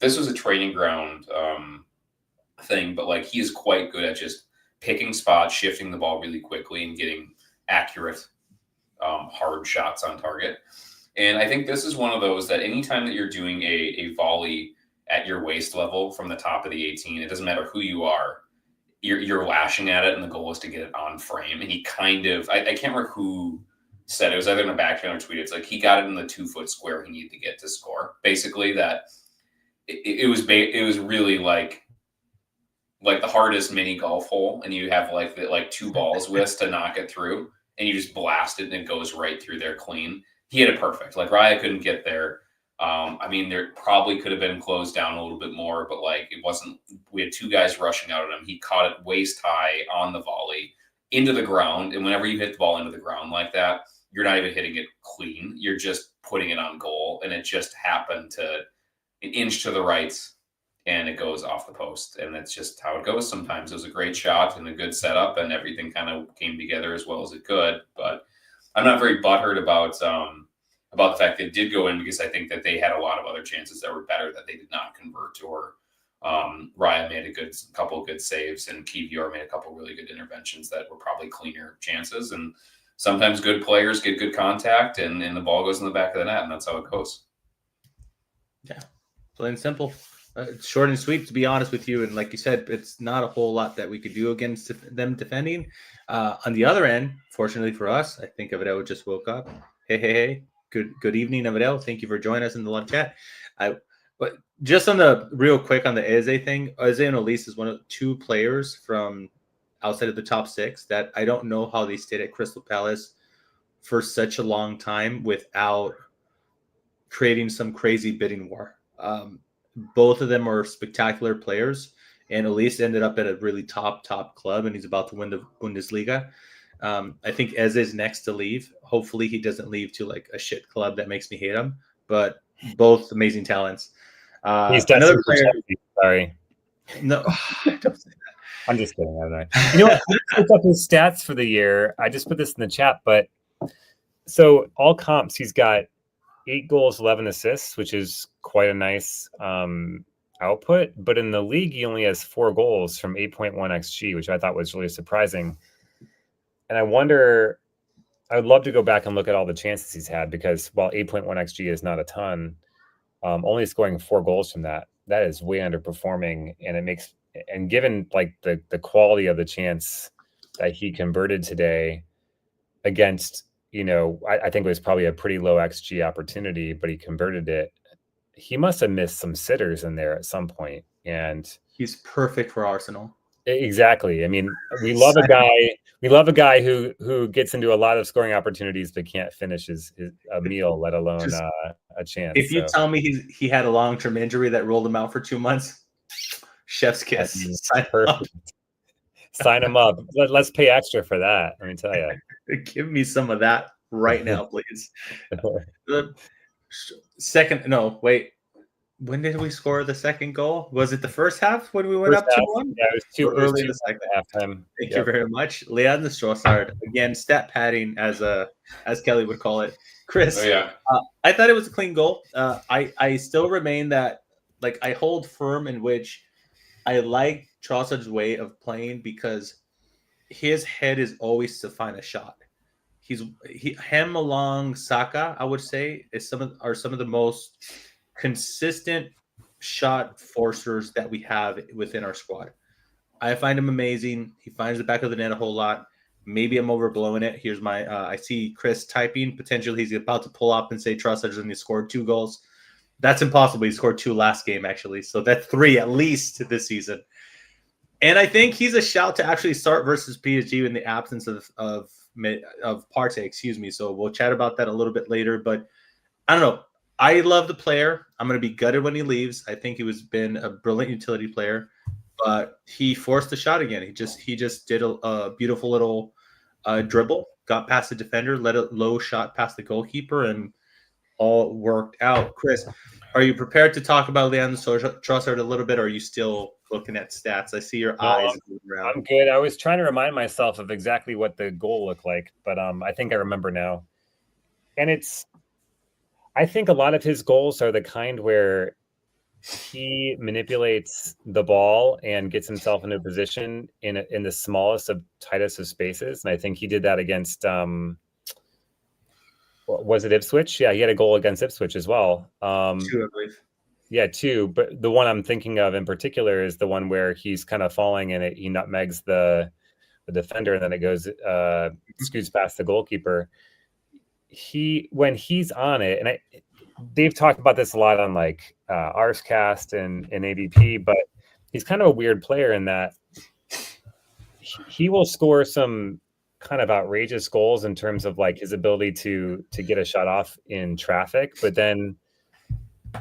S5: this was a training ground thing, but like he is quite good at just picking spots, shifting the ball really quickly, and getting accurate, hard shots on target. And I think this is one of those that anytime that you're doing a volley at your waist level from the top of the 18, it doesn't matter who you are, you're lashing at it, and the goal is to get it on frame. And he kind of, I can't remember who said it, was either in a background or tweet. It's like he got it in the 2-foot square he needed to get to score. Basically, that it was really like the hardest mini golf hole, and you have like 2 balls widths to knock it through, and you just blast it and it goes right through there clean. He hit it perfect. Like Raya couldn't get there. I mean, there probably could have been closed down a little bit more, but like it wasn't. We had 2 guys rushing out at him. He caught it waist high on the volley into the ground. And whenever you hit the ball into the ground like that, you're not even hitting it clean. You're just putting it on goal. And it just happened to an inch to the right, and it goes off the post. And that's just how it goes sometimes. It was a great shot and a good setup, and everything kind of came together as well as it could. But I'm not very butthurt about the fact they did go in, because I think that they had a lot of other chances that were better that they did not convert, or Raya made a couple of good saves, and Kivior made a couple of really good interventions that were probably cleaner chances. And sometimes good players get good contact, and the ball goes in the back of the net, and that's how it goes.
S3: Yeah, plain and simple. Short and sweet, to be honest with you. And like you said, it's not a whole lot that we could do against them defending. On the other end, fortunately for us, I think Avidel just woke up. Hey. Good evening, Avidel. Thank you for joining us in the live chat. But just on the real quick on the Eze thing, Eze and Elise is one of 2 players from outside of the top 6 that I don't know how they stayed at Crystal Palace for such a long time without creating some crazy bidding war. Both of them are spectacular players, and Elise ended up at a really top club, and he's about to win the Bundesliga. I think Eze is next to leave. Hopefully he doesn't leave to like a shit club that makes me hate him, but both amazing talents.
S4: He's
S3: another player.
S4: Sorry.
S3: No, don't say that.
S4: I'm just kidding. I don't know. You know what? I looked up his stats for the year. I just put this in the chat, but so all comps, he's got 8 goals, 11 assists, which is quite a nice output. But in the league, he only has 4 goals from 8.1 xG, which I thought was really surprising. And I wonder, I would love to go back and look at all the chances he's had, because while 8.1 xG is not a ton, only scoring 4 goals from that is way underperforming. And it makes, and given like the quality of the chance that he converted today against, I think it was probably a pretty low xG opportunity, but he converted it. He must have missed some sitters in there at some point. And
S3: he's perfect for Arsenal.
S4: Exactly. I mean, we love a guy who gets into a lot of scoring opportunities but can't finish a meal, let alone a chance.
S3: If you tell me he had a long-term injury that rolled him out for 2 months, chef's kiss.
S4: Sign him up. Let's pay extra for that. Let me tell you.
S3: Give me some of that right now, please. When did we score the second goal? Was it the first half when we went up 2-1?
S4: Yeah, it was too
S3: early in the second
S4: halftime.
S3: Thank you very much. Leandro Trossard, again, stat padding, as Kelly would call it. Chris, I thought it was a clean goal. I still remain that, like, I hold firm in which I like Trossard's way of playing, because his head is always to find a shot. Him along Saka, I would say, are some of the most consistent shot forcers that we have within our squad. I find him amazing. He finds the back of the net a whole lot. Maybe I'm overblowing it. Here's my I see Chris typing. Potentially he's about to pull up and say Trossard's only scored 2 goals. That's impossible. He scored 2 last game, actually. So that's 3 at least this season. And I think he's a shout to actually start versus PSG in the absence of Partey, excuse me. So we'll chat about that a little bit later. But I don't know. I love the player. I'm going to be gutted when he leaves. I think he been a brilliant utility player, but he forced the shot again. He just did a beautiful little dribble, got past the defender, let a low shot past the goalkeeper, and all worked out. Chris, are you prepared to talk about Leandro Trossard a little bit, or are you still looking at stats? I see your eyes moving around.
S4: I'm good. I was trying to remind myself of exactly what the goal looked like, but I think I remember now. And I think a lot of his goals are the kind where he manipulates the ball and gets himself into a position in the smallest of tightest of spaces. And I think he did that against, was it Ipswich? Yeah, he had a goal against Ipswich as well.
S3: 2, I believe.
S4: Yeah, 2. But the one I'm thinking of in particular is the one where he's kind of falling and he nutmegs the defender, and then it goes scoots past the goalkeeper. When he's on it, and they've talked about this a lot on like Arscast and AVP, but he's kind of a weird player in that he will score some kind of outrageous goals in terms of like his ability to get a shot off in traffic, but then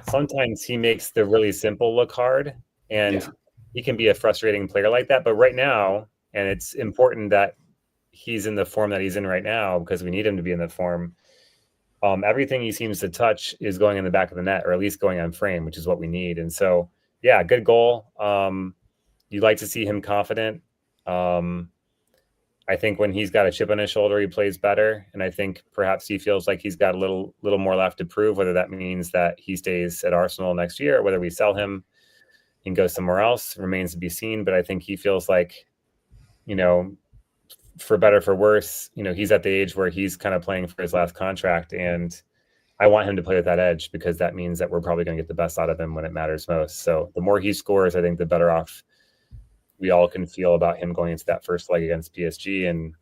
S4: sometimes he makes the really simple look hard, and he can be a frustrating player like that. But right now, and it's important that he's in the form that he's in right now, because we need him to be in the form. Everything he seems to touch is going in the back of the net, or at least going on frame, which is what we need. And so, yeah, good goal. You'd like to see him confident. I think when he's got a chip on his shoulder, he plays better. And I think perhaps he feels like he's got a little more left to prove, whether that means that he stays at Arsenal next year, or whether we sell him and go somewhere else remains to be seen. But I think he feels like, for better, for worse, he's at the age where he's kind of playing for his last contract. And I want him to play with that edge, because that means that we're probably going to get the best out of him when it matters most. So the more he scores, I think the better off we all can feel about him going into that first leg against PSG and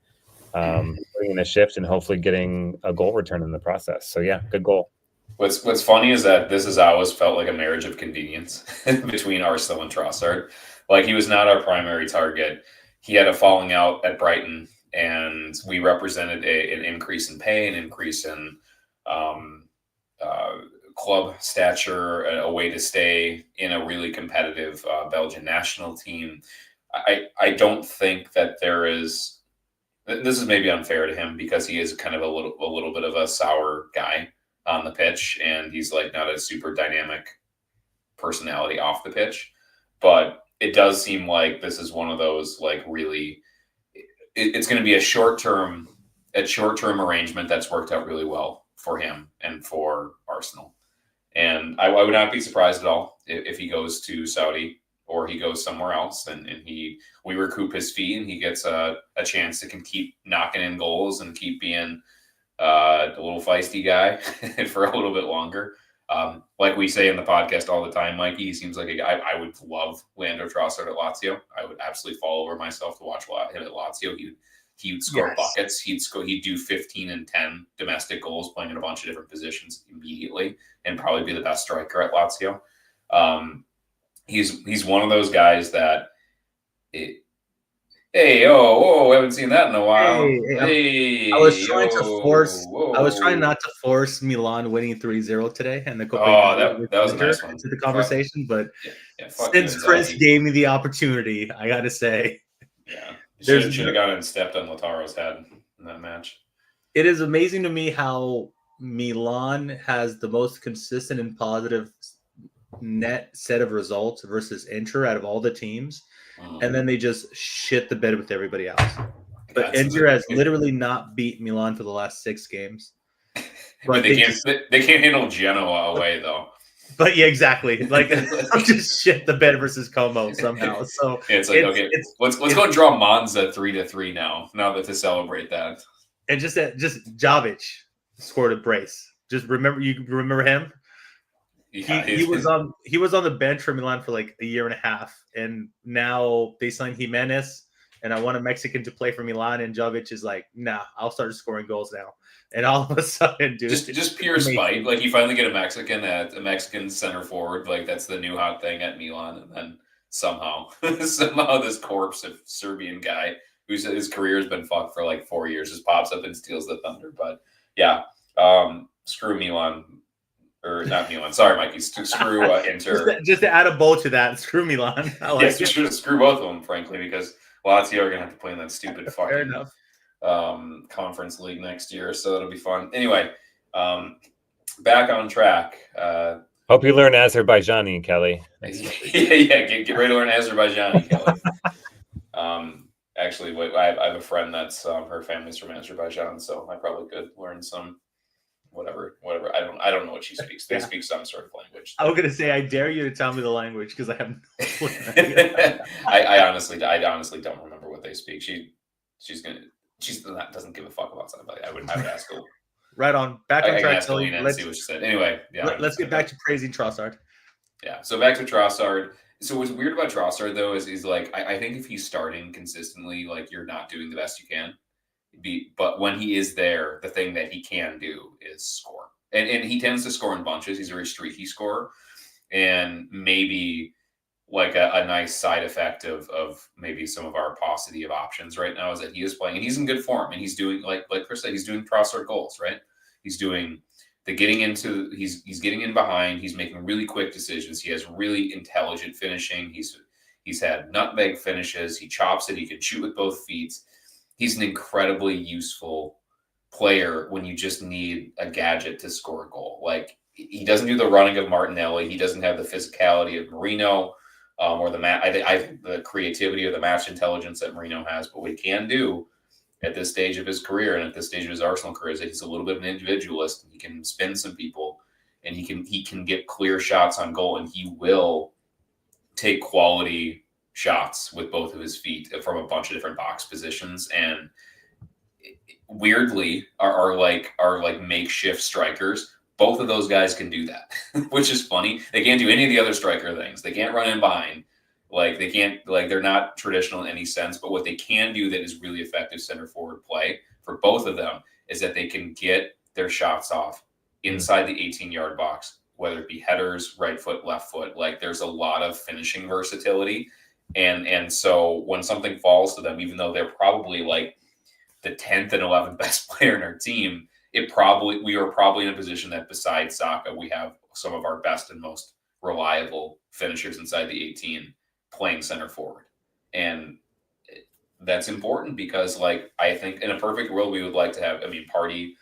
S4: putting in a shift and hopefully getting a goal return in the process. So yeah, good goal.
S5: What's funny is that this has always felt like a marriage of convenience between Arsenal and Trossard. Like, he was not our primary target. He had a falling out at Brighton, and we represented an increase in pay, an increase in club stature, a way to stay in a really competitive Belgian national team. I don't think that there is. This is maybe unfair to him, because he is kind of a little bit of a sour guy on the pitch, and he's like not a super dynamic personality off the pitch. But it does seem like this is one of those, like, really, it's going to be a short-term arrangement that's worked out really well for him and for Arsenal. And I would not be surprised at all if he goes to Saudi or he goes somewhere else and we recoup his fee and he gets a chance to keep knocking in goals and keep being a little feisty guy for a little bit longer. Like we say in the podcast all the time, Mikey, he seems like a guy I would love Leandro Trossard at Lazio. I would absolutely fall over myself to watch him at Lazio. He'd score buckets. He'd do 15 and 10 domestic goals playing in a bunch of different positions immediately and probably be the best striker at Lazio. He's one of those guys that we haven't seen that in a while.
S3: I was trying not to force Milan winning 3-0 today and the
S5: that was a nice one
S3: into the conversation, but
S5: fuck
S3: since Chris gave me the opportunity, I got to say,
S5: should have gone and stepped on Lautaro's head in that match.
S3: It is amazing to me how Milan has the most consistent and positive net set of results versus Inter out of all the teams. And then they just shit the bed with everybody else. But Inter has literally not beat Milan for the last 6 games.
S5: But they can't handle Genoa away though.
S3: But yeah, exactly. Like just shit the bed versus Como somehow. So
S5: it's like let's go and draw Monza 3-3 now to celebrate that.
S3: And just Jovic scored a brace. Just remember him? Yeah, he was on the bench for Milan for like a year and a half, and now they signed Jimenez, and I want a Mexican to play for Milan, and Jovic is like, nah, I'll start scoring goals now. And all of a sudden, dude,
S5: just pure spite. Like you finally get a Mexican center forward, like that's the new hot thing at Milan, and then somehow this corpse of Serbian guy his career has been fucked for like 4 years just pops up and steals the thunder. But yeah, screw Milan. Or not Milan. Sorry, Mikey. Screw Inter.
S3: Just to add a bow to that, screw Milan.
S5: Screw both of them, frankly, because Lazio are going to have to play in that stupid fucking conference league next year, so that'll be fun. Anyway, back on track.
S4: Hope you learn Azerbaijani, Kelly.
S5: Get ready to learn Azerbaijani, Kelly. Actually, I have a friend that's her family's from Azerbaijan, so I probably could learn some. Whatever. I don't know what she speaks. They speak some sort of language.
S3: I was gonna say, I dare you to tell me the language because I have no clue.
S5: I honestly don't remember what they speak. She doesn't give a fuck about something. I would ask her.
S3: Right on. Back on track.
S5: Let's see what she said. Anyway,
S3: let's get back to praising Trossard.
S5: Yeah. So back to Trossard. So what's weird about Trossard though is like I think if he's starting consistently, like you're not doing the best you can. But when he is there, the thing that he can do is score. And he tends to score in bunches. He's a very streaky scorer. And maybe like a nice side effect of maybe some of our paucity of options right now is that he is playing and he's in good form. And he's doing, like Chris said, he's doing Trossard goals, right? He's doing the getting into, he's getting in behind. He's making really quick decisions. He has really intelligent finishing. He's had nutmeg finishes. He chops it. He can shoot with both feet. He's an incredibly useful player when you just need a gadget to score a goal. Like he doesn't do the running of Martinelli. He doesn't have the physicality of Marino or the creativity or the match intelligence that Marino has. But what he can do at this stage of his career and at this stage of his Arsenal career is that he's a little bit of an individualist. And he can spin some people and he can get clear shots on goal, and he will take quality shots with both of his feet from a bunch of different box positions. And weirdly are like makeshift strikers. Both of those guys can do that, which is funny. They can't do any of the other striker things. They can't run in behind. Like they can't, like they're not traditional in any sense, but what they can do that is really effective center forward play for both of them is that they can get their shots off inside the 18-yard box, whether it be headers, right foot, left foot. Like there's a lot of finishing versatility. And so when something falls to them, even though they're probably like the 10th and 11th best player in our team, we are probably in a position that besides Saka, we have some of our best and most reliable finishers inside the 18 playing center forward. And that's important because like, I think in a perfect world, we would like to have, Partey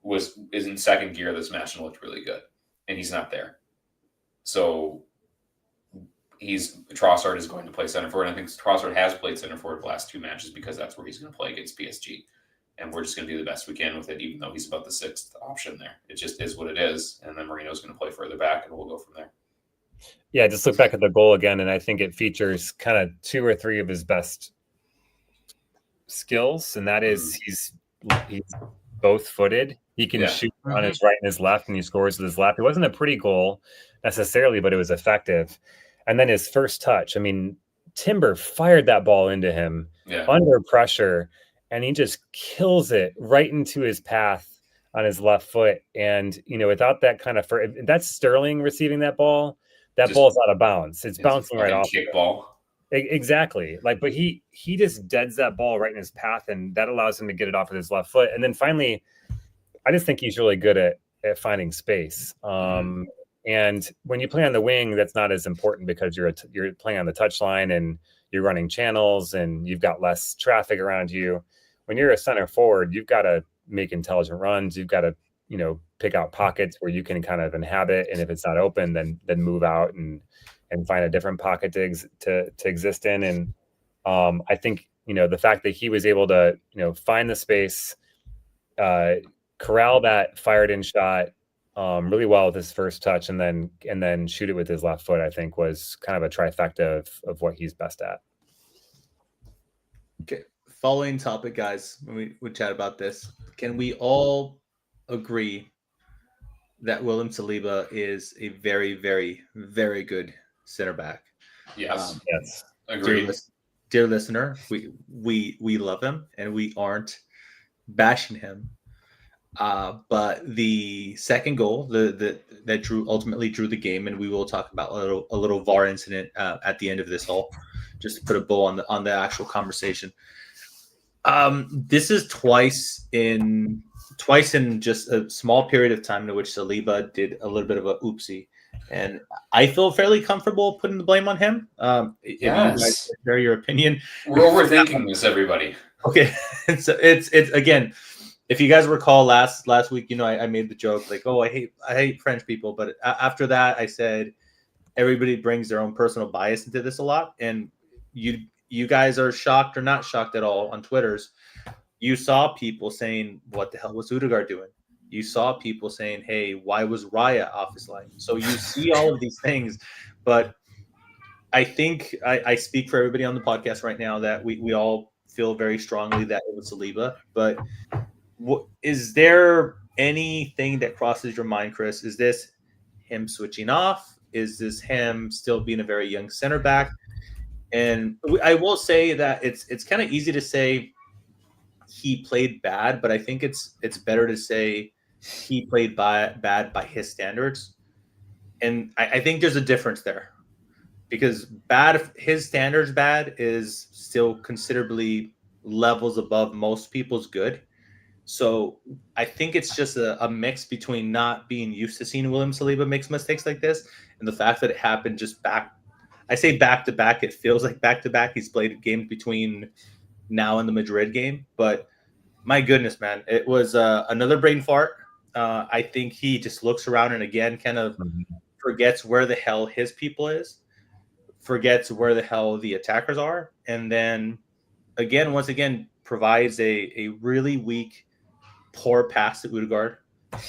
S5: is in second gear this match and looked really good, and he's not there. So Trossard is going to play center forward. And I think Trossard has played center forward the last 2 matches because that's where he's going to play against PSG. and we're just going to do the best we can with it, even though he's about the 6th option there. It just is what it is, and then Marino's going to play further back, and we'll go from there.
S4: Yeah, just look back at the goal again, and I think it features kind of 2 or 3 of his best skills, and that is he's both-footed. He can shoot on his right and his left, and he scores with his left. It wasn't a pretty goal necessarily, but it was effective. And then his first touch, I mean, Timber fired that ball into him under pressure, and he just kills it right into his path on his left foot. And, you know, without that kind of, that's Sterling receiving that ball, ball's out of bounds. It's bouncing right off.
S5: Kickball.
S4: Exactly. Like, but he just deads that ball right in his path, and that allows him to get it off with his left foot. And then finally, I just think he's really good at finding space. And when you play on the wing, that's not as important because you're playing on the touchline and you're running channels and you've got less traffic around you. When you're a center forward, you've got to make intelligent runs. You've got to, you know, pick out pockets where you can kind of inhabit. And if it's not open, then move out and find a different pocket to exist in. And I think, you know, the fact that he was able to, you know, find the space, corral that fired in shot really well with his first touch, and then shoot it with his left foot, I think was kind of a trifecta of what he's best at.
S3: Okay, following topic, guys. When we chat about this, can we all agree that William Saliba is a very, very, very good center back?
S5: Yes.
S4: Yes.
S5: Agreed.
S3: Dear listener, we love him and we aren't bashing him. But the second goal, that ultimately drew the game, and we will talk about a little VAR incident at the end of this all, just to put a bow on the actual conversation. This is twice in just a small period of time in which Saliba did a little bit of a oopsie, and I feel fairly comfortable putting the blame on him. If you guys share your opinion,
S5: we're overthinking this, everybody.
S3: Okay, so it's again. If you guys recall last week, you know, I made the joke like, oh, I hate French people. But after that, I said everybody brings their own personal bias into this a lot. And you guys are shocked or not shocked at all on Twitters. You saw people saying, what the hell was Odegaard doing? You saw people saying, hey, why was Raya off his line? So you see all of these things. But I think I speak for everybody on the podcast right now that we all feel very strongly that it was Saliba. But is there anything that crosses your mind, Chris? Is this him switching off? Is this him still being a very young center back? And I will say that it's kind of easy to say he played bad, but I think it's better to say he played bad by his standards. And I think there's a difference there, because his standards bad is still considerably levels above most people's good. So I think it's just a mix between not being used to seeing William Saliba make mistakes like this and the fact that it happened just back. I say back to back. It feels like back to back. He's played games between now and the Madrid game. But my goodness, man, it was another brain fart. I think he just looks around and again kind of forgets where the hell his people is, forgets where the hell the attackers are. And then once again, provides a really weak, poor pass to Odegaard,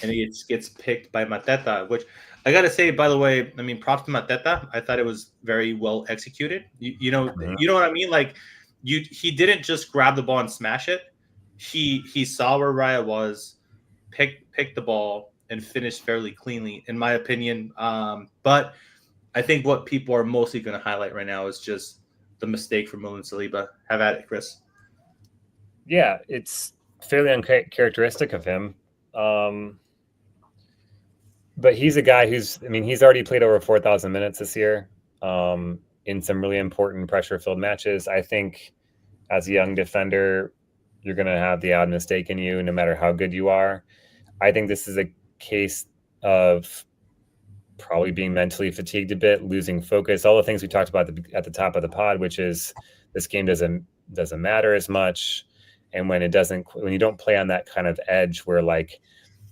S3: and it gets picked by Mateta, which I got to say, by the way, I mean, props to Mateta. I thought it was very well executed. You know what I mean? Like, he didn't just grab the ball and smash it. He saw where Raya was, picked the ball, and finished fairly cleanly, in my opinion. But I think what people are mostly going to highlight right now is just the mistake from William Saliba. Have at it, Chris.
S4: Yeah, it's fairly uncharacteristic of him. But he's a guy he's already played over 4,000 minutes this year in some really important pressure-filled matches. I think as a young defender, you're going to have the odd mistake in you no matter how good you are. I think this is a case of probably being mentally fatigued a bit, losing focus, all the things we talked about at the top of the pod, which is this game doesn't matter as much. And when you don't play on that kind of edge where like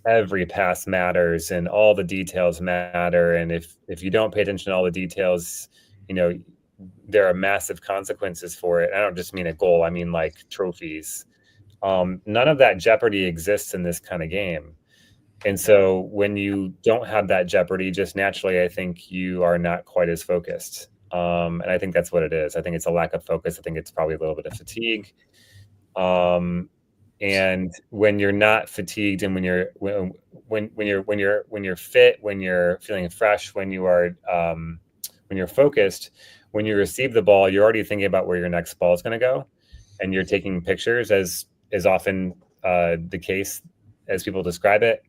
S4: every pass matters and all the details matter, and if you don't pay attention to all the details, you know, there are massive consequences for it. I don't just mean a goal. I mean like trophies. None of that jeopardy exists in this kind of game. And so when you don't have that jeopardy, just naturally, I think you are not quite as focused. And I think that's what it is. I think it's a lack of focus. I think it's probably a little bit of fatigue. And when you're not fatigued, and when you're fit, when you're feeling fresh, when you're focused, when you receive the ball, you're already thinking about where your next ball is going to go, and you're taking pictures, as is often the case as people describe it.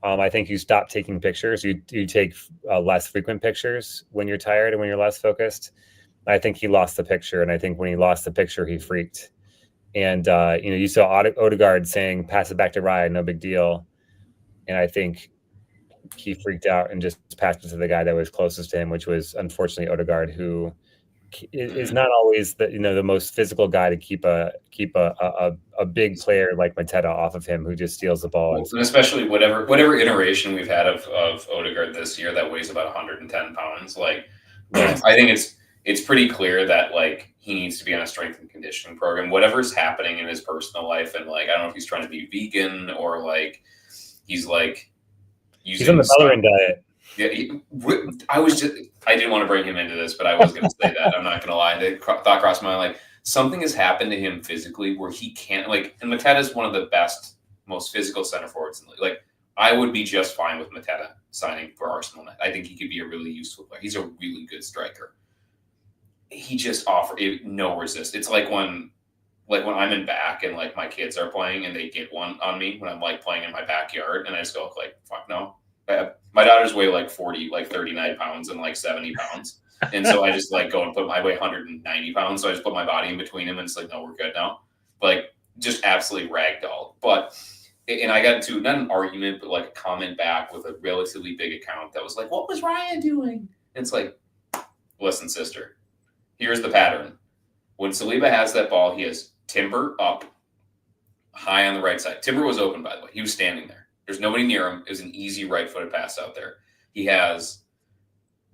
S4: I think you stop taking pictures. You take less frequent pictures when you're tired and when you're less focused. I think he lost the picture, and I think when he lost the picture, he freaked. And you saw Odegaard saying, "Pass it back to Ryan, no big deal." And I think he freaked out and just passed it to the guy that was closest to him, which was unfortunately Odegaard, who is not always the most physical guy to keep a big player like Mateta off of him, who just steals the ball.
S5: And especially whatever iteration we've had of Odegaard this year that weighs about 110 pounds. Like, I think it's pretty clear that like he needs to be on a strength and conditioning program. Whatever's happening in his personal life, and like I don't know if he's trying to be vegan or like he's like using
S4: he's on the Bellerin diet.
S5: Yeah, I didn't want to bring him into this, but I was going to say that. I'm not going to lie. The thought crossed my mind, like something has happened to him physically where he can't, like, and Mateta is one of the best, most physical center forwards in the league. Like, I would be just fine with Mateta signing for Arsenal. I think he could be a really useful player. He's a really good striker. He just offered no resist. It's like when I'm in back and like my kids are playing and they get one on me when I'm like playing in my backyard, and I just go like, fuck no. My daughters weigh like 39 pounds and like 70 pounds. And so I just like go and I weigh 190 pounds. So I just put my body in between them, and it's like, no, we're good now. Like just absolutely ragdoll. And I got into not an argument, but like a comment back with a relatively big account that was like, what was Ryan doing? And it's like, listen, sister, here's the pattern. When Saliba has that ball, he has Timber up high on the right side. Timber was open, by the way. He was standing there. There's nobody near him. It was an easy right-footed pass out there. He has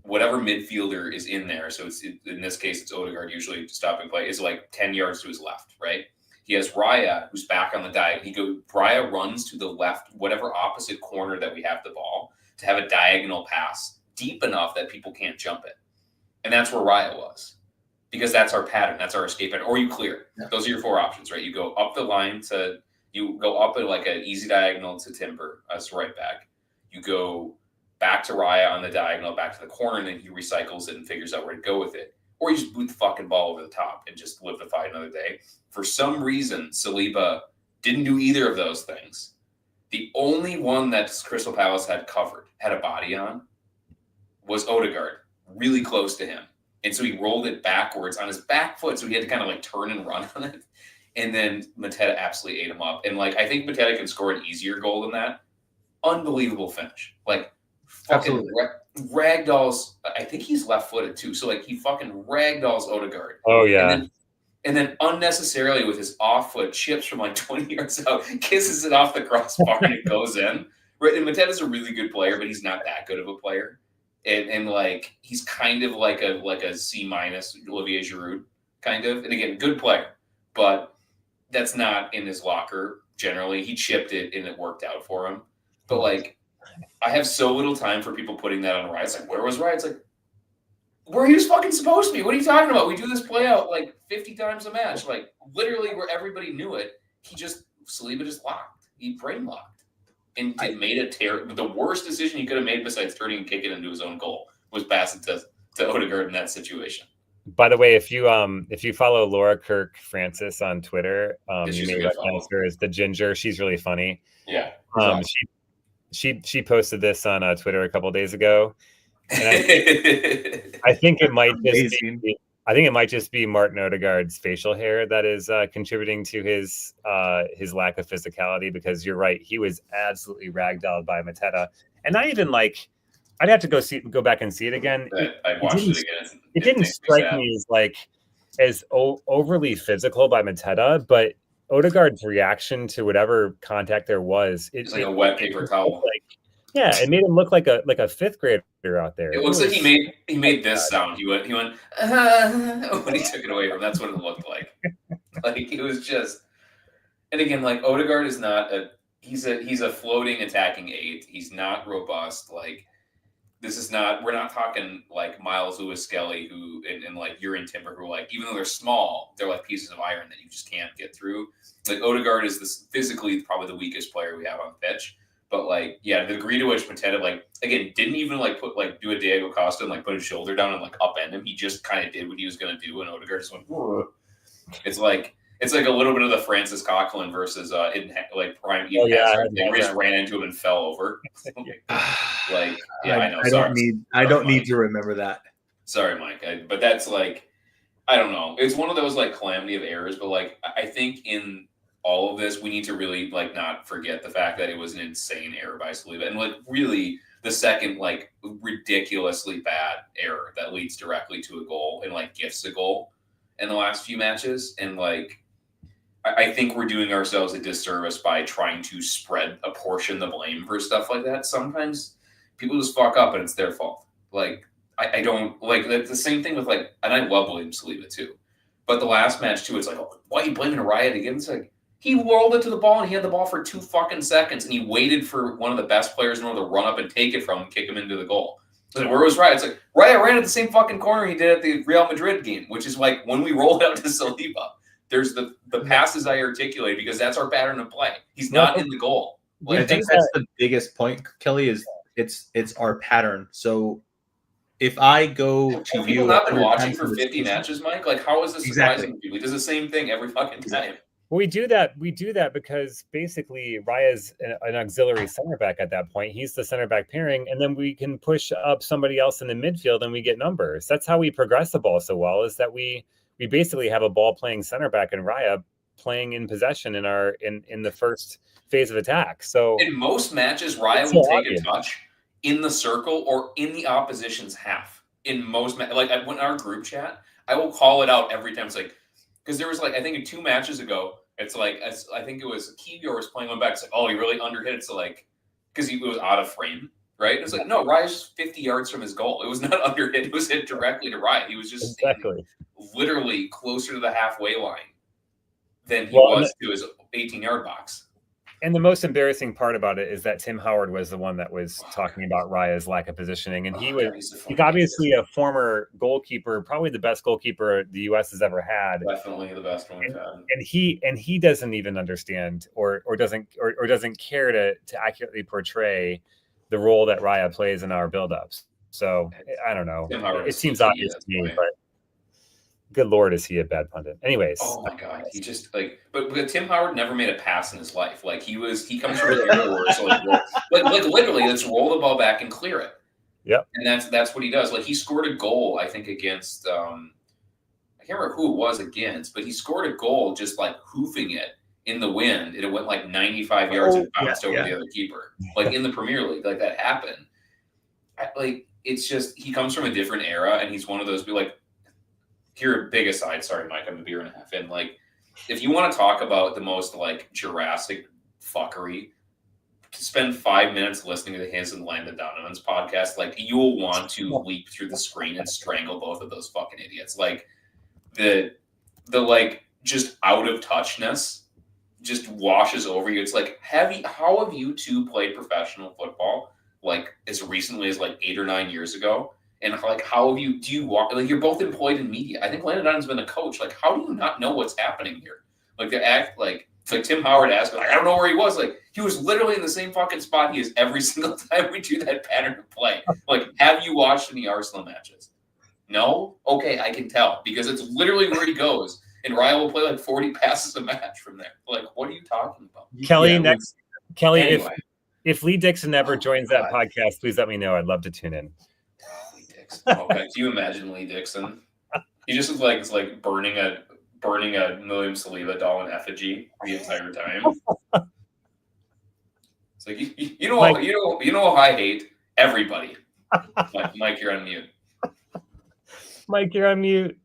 S5: whatever midfielder is in there. So in this case, it's Odegaard usually stopping play, is like 10 yards to his left, right? He has Raya, who's back on the diagonal. Raya runs to the left, whatever opposite corner that we have the ball, to have a diagonal pass deep enough that people can't jump it. And that's where Raya was. Because that's our pattern. That's our escape pattern. Or you clear. Yeah. Those are your four options, right? You go up the line you go up at like an easy diagonal to Timber as right back. You go back to Raya on the diagonal, back to the corner, and then he recycles it and figures out where to go with it. Or you just boot the fucking ball over the top and just live to fight another day. For some reason, Saliba didn't do either of those things. The only one that Crystal Palace had covered, had a body on, was Odegaard, really close to him. And so he rolled it backwards on his back foot, so he had to kind of like turn and run on it. And then Mateta absolutely ate him up. And like, I think Mateta can score an easier goal than that. Unbelievable finish. Like, fucking ragdolls. I think he's left-footed too. So like, he fucking ragdolls Odegaard.
S4: Oh yeah.
S5: And then unnecessarily with his off foot chips from like 20 yards out, kisses it off the crossbar and it goes in. Right. And Mateta's a really good player, but he's not that good of a player. And like, he's kind of like a C- Olivier Giroud kind of. And again, good player, but that's not in his locker. Generally, he chipped it and it worked out for him. But like, I have so little time for people putting that on Ryan. It's like, where was Ryan? It's like, where he was fucking supposed to be. What are you talking about? We do this play out like 50 times a match. Like literally where everybody knew it. Saliba just locked. He brain locked. And made the worst decision he could have made besides turning and kicking into his own goal was pass it to Odegaard in that situation.
S4: By the way, if you follow Laura Kirk Francis on Twitter, you may recognize her as the Ginger. She's really funny.
S5: Yeah.
S4: She posted this on Twitter a couple of days ago, and I think it might just be Martin Odegaard's facial hair that is contributing to his lack of physicality. Because you're right, he was absolutely ragdolled by Mateta, and not even like. I'd have to go back and see it again.
S5: I watched it again.
S4: It didn't strike me as overly physical by Mateta, but Odegaard's reaction to whatever contact there was,
S5: it's like a wet paper towel.
S4: It made him look like a fifth grader out there.
S5: It looks like he made this sound. He went when he took it away from him. That's what it looked like. Like it was just. And again, like Odegaard is not he's a floating attacking 8. He's not robust. Like this is not, we're not talking like Miles Lewis Skelly who and like Urine Timber who like, even though they're small, they're like pieces of iron that you just can't get through. Like Odegaard is this physically probably the weakest player we have on the pitch. But like, yeah, the degree to which Mateta, like, again, didn't even like do a Diego Costa and like put his shoulder down and like upend him. He just kind of did what he was going to do, and Odegaard just went. Whoa. It's like a little bit of the Francis Coquelin versus like prime Eden Hazard. They just ran into him and fell over. Like, yeah, I know.
S3: I don't need to remember that.
S5: Sorry, Mike. But that's like, I don't know. It's one of those like calamity of errors. But like, I think in all of this, we need to really like not forget the fact that it was an insane error by Saliba, and like really the second like ridiculously bad error that leads directly to a goal and like gifts a goal in the last few matches. And like, I think we're doing ourselves a disservice by trying to apportion the blame for stuff like that. Sometimes people just fuck up and it's their fault. Like I don't like that's the same thing with like, and I love William Saliba too, but the last match too, it's like, oh, why are you blaming Riot again? It's like, he rolled it to the ball and he had the ball for 2 fucking seconds and he waited for one of the best players in the world to run up and take it from him and kick him into the goal. Like, where was Riot? It's like, Riot ran at the same fucking corner he did at the Real Madrid game, which is like when we rolled out to Saliba. There's the passes I articulate because that's our pattern of play. He's not in the goal.
S3: Like, I think that's the biggest point, Kelly, is it's our pattern. So if I go to
S5: have people not been watching for 50 matches, Mike? Like, how is this surprising to people? He does the same thing every fucking time.
S4: We do that because basically Raya's an auxiliary center back at that point. He's the center back pairing, and then we can push up somebody else in the midfield and we get numbers. That's how we progress the ball so well, is that we basically have a ball playing center back and Raya playing in possession in the first phase of attack. So
S5: in most matches, Raya will take a touch in the circle or in the opposition's half. In most like in our group chat, I will call it out every time. It's like, because there was like, I think 2 matches ago, it's like, I think it was Kiwior was playing one back. It's like, oh, he really underhit it. So like, because he was out of frame, right? It's like, no, Raya's 50 yards from his goal. It was not underhit. It was hit directly to Raya. He was just literally closer to the halfway line than he was to his 18-yard box.
S4: And the most embarrassing part about it is that Tim Howard was the one that was talking about Raya's lack of positioning. And he's obviously a former goalkeeper, probably the best goalkeeper the U.S. has ever had.
S5: Definitely the best one we've had.
S4: And he doesn't even understand or doesn't care to accurately portray the role that Raya plays in our buildups. So I don't know. It seems obvious to me, but good Lord, is he a bad pundit? Anyways.
S5: Oh my God. He just like, but Tim Howard never made a pass in his life. Like he comes from a era where so like literally let's roll the ball back and clear it.
S4: Yep.
S5: And that's what he does. Like he scored a goal, I think against, I can't remember who it was against, but he scored a goal just like hoofing it in the wind. And it went like 95 yards and bounced over the other keeper. Like in the Premier League, like that happened. Like it's just, he comes from a different era and he's one of those like, here, big aside, sorry, Mike, I'm a beer and a half in. Like, if you want to talk about the most like Jurassic fuckery, spend 5 minutes listening to his and Landon Donovan's podcast. Like, you'll want to leap through the screen and strangle both of those fucking idiots. Like, the like just out of touchness just washes over you. It's like, how have you two played professional football like as recently as like 8 or 9 years ago? And like, do you walk, like you're both employed in media. I think Landon Donovan's been a coach. Like, how do you not know what's happening here? Like they act like Tim Howard asked, like, I don't know where he was. Like he was literally in the same fucking spot he is every single time we do that pattern of play. Like, have you watched any Arsenal matches? No? Okay, I can tell because it's literally where he goes. And Ryan will play like 40 passes a match from there. Like, what are you talking about?
S4: Kelly, anyway. If Lee Dixon ever joins that podcast, please let me know. I'd love to tune in.
S5: Okay, can you imagine Lee Dixon? He just looks like it's like burning a William Saliba doll in effigy the entire time. It's like you know what I hate? Everybody. Mike, you're on mute.
S4: Mike, you're on mute.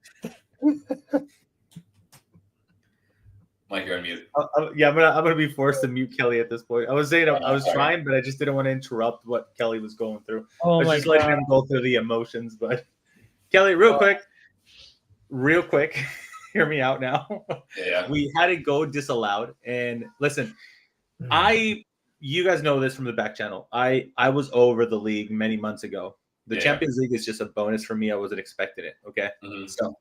S5: Mike, you're on mute.
S3: I'm gonna be forced to mute Kelly at this point. I was saying I was trying, but I just didn't want to interrupt what Kelly was going through. I was just letting him go through the emotions. But Kelly, real quick, hear me out now.
S5: Yeah.
S3: We had it go disallowed. And listen, you guys know this from the back channel. I was over the league many months ago. The Champions League is just a bonus for me. I wasn't expecting it. Okay.
S5: Mm-hmm.
S3: So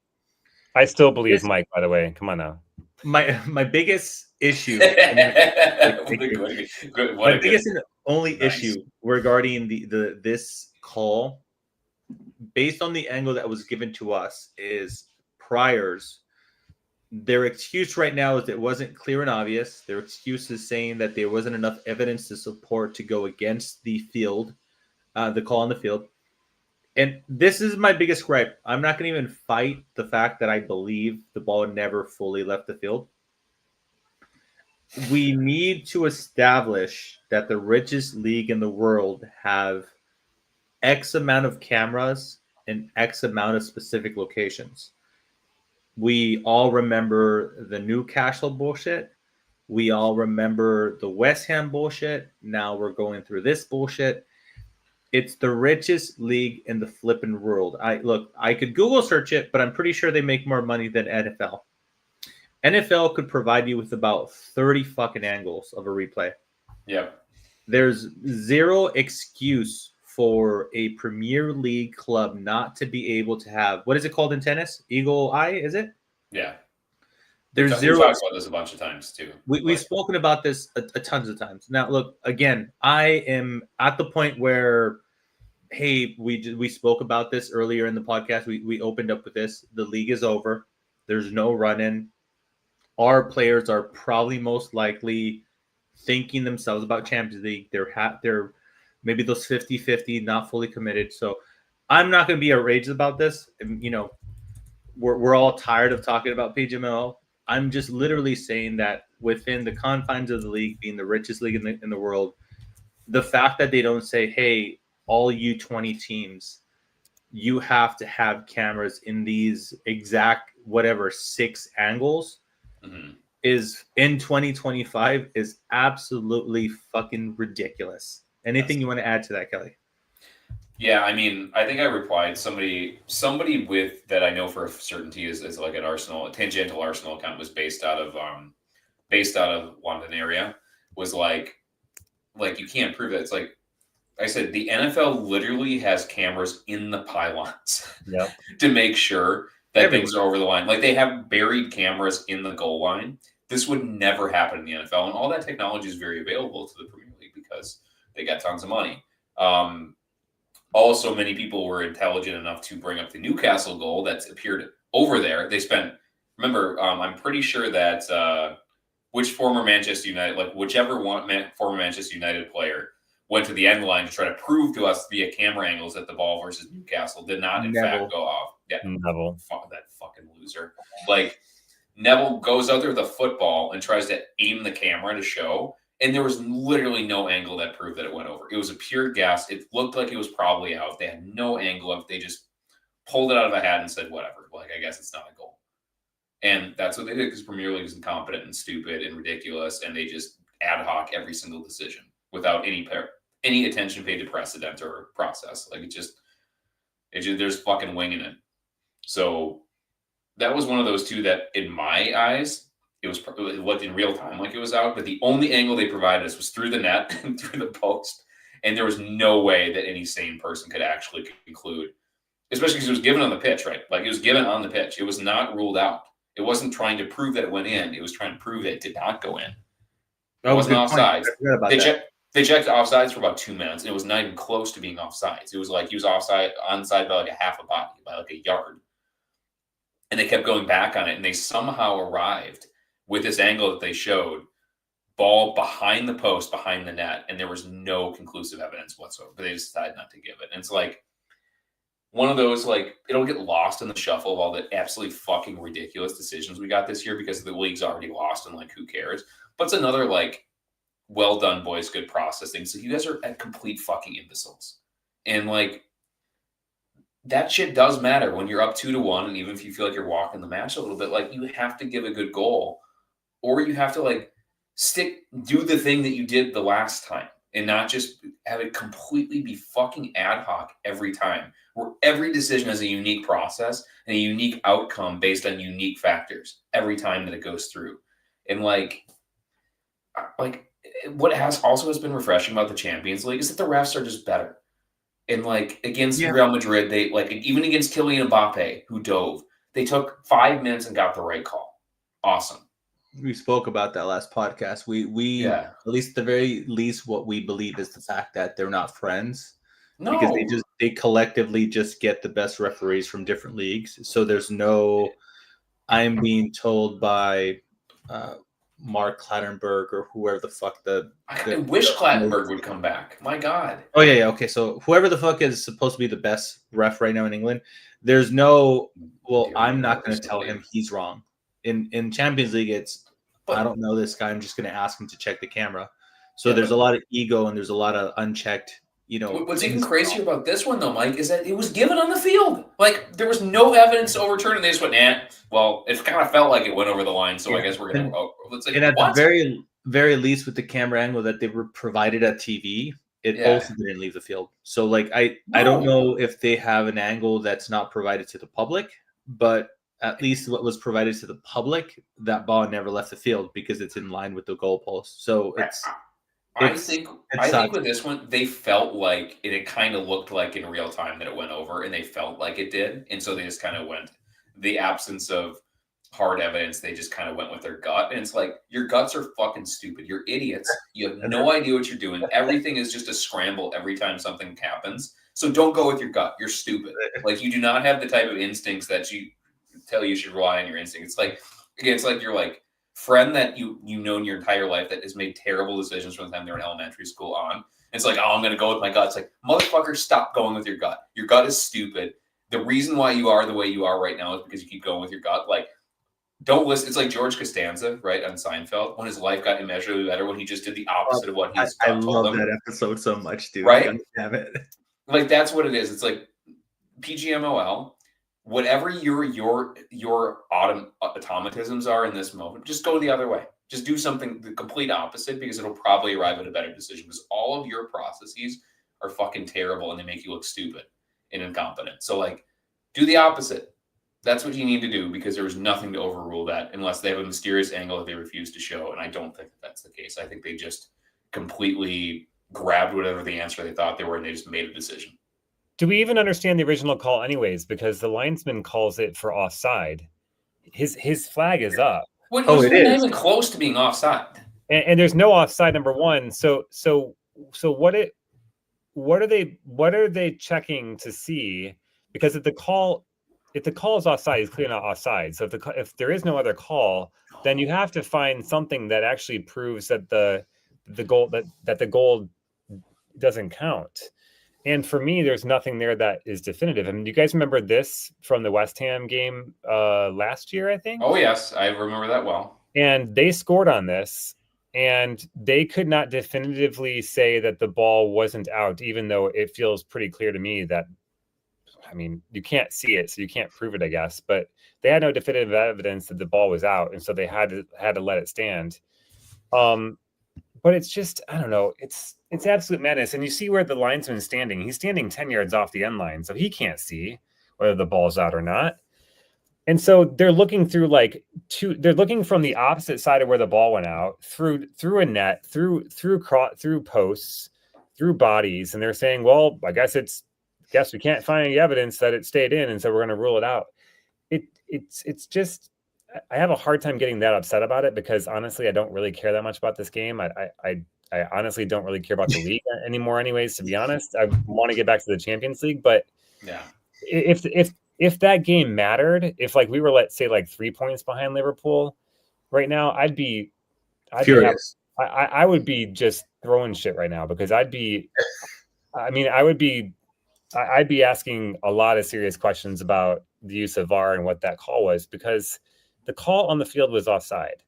S4: I still believe Mike, by the way. Come on now.
S3: My biggest issue,
S5: My
S3: biggest and only issue regarding this call, based on the angle that was given to us, is priors. Their excuse right now is it wasn't clear and obvious. Their excuse is saying that there wasn't enough evidence to support to go against the field, the call on the field. And this is my biggest gripe. I'm not going to even fight the fact that I believe the ball never fully left the field. We need to establish that the richest league in the world have X amount of cameras in X amount of specific locations. We all remember the Newcastle bullshit. We all remember the West Ham bullshit. Now we're going through this bullshit. It's the richest league in the flipping world. I could Google search it, but I'm pretty sure they make more money than NFL. NFL could provide you with about 30 fucking angles of a replay.
S5: Yep.
S3: There's zero excuse for a Premier League club not to be able to have, what is it called in tennis? Eagle eye, is it?
S5: Yeah.
S3: There's
S5: We
S3: zero.
S5: talked about this a bunch of times too.
S3: We've spoken about this a tons of times. Now, look, again, I am at the point where, hey, we spoke about this earlier in the podcast. We opened up with this. The league is over. There's no run-in. Our players are probably most likely thinking themselves about Champions League. They're maybe those 50-50, not fully committed. So I'm not going to be outraged about this. And, we're all tired of talking about PGML. I'm just literally saying that within the confines of the league, being the richest league in the world, the fact that they don't say, hey, all you 20 teams, you have to have cameras in these exact, 6 angles, is in 2025 is absolutely fucking ridiculous. Anything you want to add to that, Kelly?
S5: Yeah, I mean, I think I replied somebody with that I know for a certainty is like a tangential Arsenal account was based out of Nwaneri, was like you can't prove that. It's like I said, the NFL literally has cameras in the pylons to make sure that things are over the line. Like they have buried cameras in the goal line. This would never happen in the NFL, and all that technology is very available to the Premier League because they got tons of money. Also, many people were intelligent enough to bring up the Newcastle goal that's appeared over there. They spent, remember, I'm pretty sure that whichever former Manchester United player went to the end line to try to prove to us via camera angles that the ball versus Newcastle did not, in fact, go off. Yeah,
S4: Neville.
S5: That fucking loser. Like, Neville goes out there with a football and tries to aim the camera to show, and there was literally no angle that proved that it went over. It was a pure guess. It looked like it was probably out. They had no angle of it. They just pulled it out of a hat and said, whatever. Like, I guess it's not a goal. And that's what they did because Premier League is incompetent and stupid and ridiculous, and they just ad hoc every single decision without any attention paid to precedent or process. Like, there's fucking winging it. So that was one of those two that, in my eyes, it looked in real time like it was out, but the only angle they provided us was through the net and through the post. And there was no way that any sane person could actually conclude, especially because it was given on the pitch, right? Like it was given on the pitch. It was not ruled out. It wasn't trying to prove that it went in. It was trying to prove that it did not go in. It wasn't offsides. They checked offsides for about 2 minutes, and it was not even close to being offsides. It was like he was onside by like a half a body, by like a yard. And they kept going back on it, and they somehow arrived with this angle that they showed, ball behind the post, behind the net, and there was no conclusive evidence whatsoever. But they decided not to give it. And it's like one of those, like, it'll get lost in the shuffle of all the absolutely fucking ridiculous decisions we got this year because the league's already lost, and like, who cares? But it's another, like, well done, boys, good processing. So you guys are at complete fucking imbeciles. And like, that shit does matter when you're up 2-1, and even if you feel like you're walking the match a little bit, like, you have to give a good goal, or you have to like do the thing that you did the last time. and not just have it completely be fucking ad hoc every time, where every decision has a unique process and a unique outcome based on unique factors every time that it goes through. And like what has been refreshing about the Champions League is that the refs are just better. And like against Real Madrid, they like even against Kylian Mbappe, who dove, they took 5 minutes and got the right call. Awesome.
S3: We spoke about that last podcast. We at least the very least what we believe is the fact that they're not friends.
S5: No.
S3: Because they collectively just get the best referees from different leagues. So there's no I'm being told by Mark Clattenburg or whoever the fuck
S5: I wish Clattenburg would come back. My God.
S3: Oh yeah, okay. So whoever the fuck is supposed to be the best ref right now in England, there's no. Well, I'm not going to tell him he's wrong. In Champions League, I don't know this guy. I'm just going to ask him to check the camera. So there's a lot of ego and there's a lot of unchecked.
S5: What's even crazier about this one, though, Mike, is that it was given on the field. Like, there was no evidence to overturn, and they just went, well, it kind of felt like it went over the line, so I guess we're going to –
S3: and at the very, very least, with the camera angle that they were provided at TV, it also didn't leave the field. So, like, I don't know if they have an angle that's not provided to the public, but at least what was provided to the public, that ball never left the field because it's in line with the goalpost. So,
S5: I think with this one, they felt like it kind of looked like in real time that it went over, and they felt like it did. And so they just kind of went, the absence of hard evidence, they just kind of went with their gut. And it's like, your guts are fucking stupid. You're idiots. You have no idea what you're doing. Everything is just a scramble every time something happens. So don't go with your gut. You're stupid. Like, you do not have the type of instincts that you tell you should rely on your instincts. It's like, again, it's like you're like, friend that you know in your entire life that has made terrible decisions from the time they were in elementary school on. It's like, I'm going to go with my gut. It's like, motherfucker, stop going with your gut. Your gut is stupid. The reason why you are the way you are right now is because you keep going with your gut. Like, don't listen. It's like George Costanza, right, on Seinfeld, when his life got immeasurably better when he just did the opposite of what his gut told him.
S3: I love that episode so much, dude.
S5: Right?
S3: Damn it.
S5: Like, that's what it is. It's like PGMOL. Whatever your automatisms are in this moment, just go the other way. Just do something the complete opposite, because it'll probably arrive at a better decision, because all of your processes are fucking terrible and they make you look stupid and incompetent. So, like, do the opposite. That's what you need to do, because there was nothing to overrule that unless they have a mysterious angle that they refuse to show. And I don't think that's the case. I think they just completely grabbed whatever the answer they thought they were and they just made a decision.
S4: Do we even understand the original call anyways? Because the linesman calls it for offside. His flag is up.
S5: It is not even close to being offside.
S4: And there's no offside, number one. So what are they checking to see? Because if the call is offside, it's clearly not offside. So if there is no other call, then you have to find something that actually proves that the goal doesn't count. And for me, there's nothing there that is definitive. I mean, do you guys remember this from the West Ham game last year, I think?
S5: Oh, yes. I remember that well.
S4: And they scored on this, and they could not definitively say that the ball wasn't out, even though it feels pretty clear to me that, I mean, you can't see it, so you can't prove it, I guess. But they had no definitive evidence that the ball was out, and so they had to let it stand. But it's just, I don't know, it's absolute madness. And you see where the linesman's standing. He's standing 10 yards off the end line, so he can't see whether the ball's out or not. And so they're looking through they're looking from the opposite side of where the ball went out, through a net, through posts, through bodies, and they're saying, well, I guess we can't find any evidence that it stayed in, and so we're going to rule it out. It's just, I have a hard time getting that upset about it, because honestly, I don't really care that much about this game. I honestly don't really care about the league anymore anyways, to be honest. I want to get back to the Champions League, but yeah, if that game mattered, if like we were, let's say, like 3 points behind Liverpool right now, I'd be furious. I would be just throwing shit right now, because I'd be asking a lot of serious questions about the use of VAR and what that call was, because the call on the field was offside,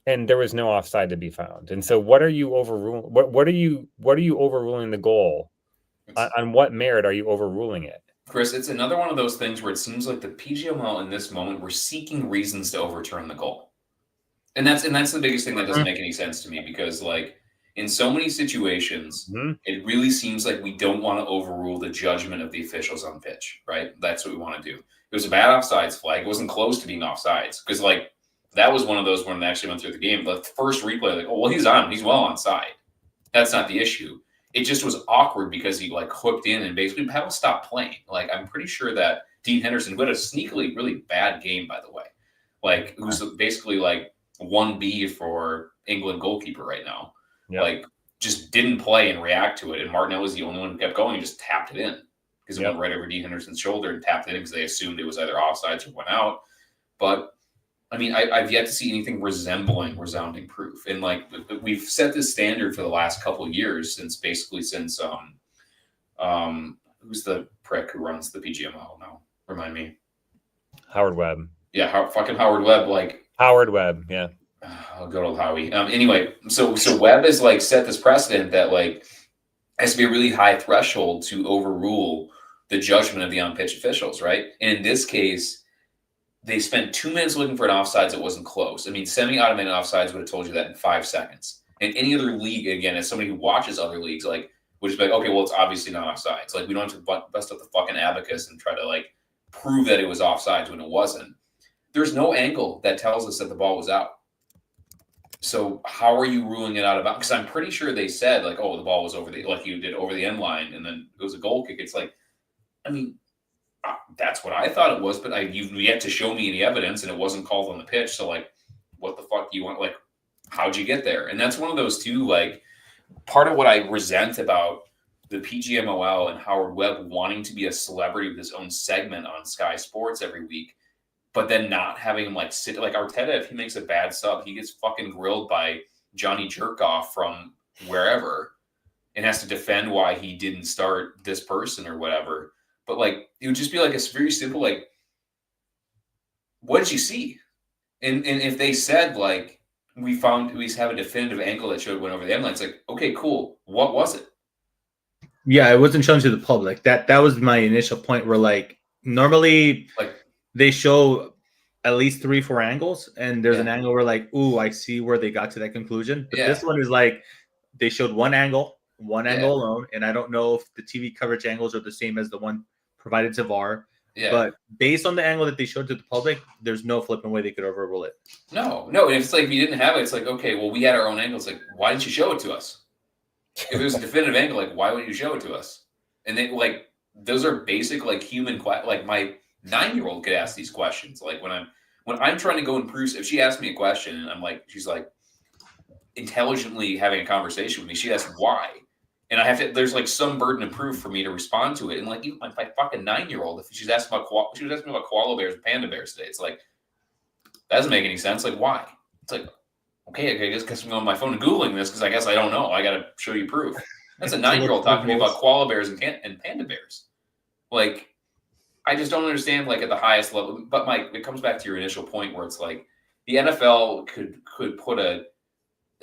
S4: and there was no offside to be found. And so, what are you overruling? What are you overruling the goal? On what merit are you overruling it?
S5: Chris, it's another one of those things where it seems like the PGML in this moment were seeking reasons to overturn the goal, and that's the biggest thing that doesn't make any sense to me, because like In so many situations, it really seems like we don't want to overrule the judgment of the officials on pitch, right? That's what we want to do. It was a bad offsides flag. It wasn't close to being offsides because, like, that was one of those when they actually went through the game. The first replay, like, oh, well, he's well onside. That's not the issue. It just was awkward because he, like, hooked in and basically Paddle stopped playing. Like, I'm pretty sure that Dean Henderson, who had a sneakily really bad game, by the way, like, who's basically, like, 1B for England goalkeeper right now, like, just didn't play and react to it. And Martinelli was the only one who kept going and just tapped it in because it went right over Dean Henderson's shoulder and tapped it in because they assumed it was either offsides or went out. But I mean, I've yet to see anything resembling resounding proof. And, like, we've set this standard for the last couple of years since who's the prick who runs the PGMO now? Remind me.
S4: Howard Webb.
S5: Yeah, fucking Howard Webb. Like,
S4: Howard Webb, yeah.
S5: I'll go to Howie. Anyway, so Webb has, like, set this precedent that, like, has to be a really high threshold to overrule the judgment of the on-pitch officials, right? And in this case, they spent 2 minutes looking for an offsides that wasn't close. I mean, semi-automated offsides would have told you that in 5 seconds. And any other league, again, as somebody who watches other leagues, like, would just be like, okay, well, it's obviously not offsides. Like, we don't have to bust up the fucking abacus and try to, like, prove that it was offsides when it wasn't. There's no angle that tells us that the ball was out. So how are you ruling it out about? Because I'm pretty sure they said, like, oh, the ball was over the end line, and then it was a goal kick. It's like, I mean, that's what I thought it was, but you've yet to show me any evidence, and it wasn't called on the pitch. So, like, what the fuck do you want? Like, how'd you get there? And that's one of those too, like, part of what I resent about the PGMOL and Howard Webb wanting to be a celebrity with his own segment on Sky Sports every week, but then not having him, like, sit, like, Arteta, if he makes a bad sub, he gets fucking grilled by Johnny Jerkoff from wherever and has to defend why he didn't start this person or whatever. But, like, it would just be, like, a very simple, like, what did you see? And if they said, like, we have a definitive angle that showed it went over the end line, it's like, okay, cool. What was it?
S3: Yeah, it wasn't shown to the public. That was my initial point where, like, normally, like, they show at least 3-4 angles, and there's an angle where, like, ooh, I see where they got to that conclusion. But this one is like they showed one angle alone, and I don't know if the TV coverage angles are the same as the one provided to VAR. Yeah. But based on the angle that they showed to the public, there's no flipping way they could overrule it.
S5: No. And if it's like you didn't have it, it's like, okay, well, we had our own angles. Like, why didn't you show it to us? If it was a definitive angle, like, why wouldn't you show it to us? And they, like, those are basic, like, human like, my 9-year-old could ask these questions. Like, when I'm trying to go and prove, if she asks me a question and I'm like, she's like intelligently having a conversation with me, she asks why. And I have to, there's, like, some burden of proof for me to respond to it. And, like, even my fucking 9-year-old, if she was asking me about koala bears and panda bears today, it's like, that doesn't make any sense. Like, why? It's like, okay, I guess I'm on my phone and Googling this because I guess I don't know. I got to show you proof. That's a 9-year-old talking to me about koala bears and panda bears. Like, I just don't understand, like, at the highest level. But, Mike, it comes back to your initial point where it's like the NFL could put a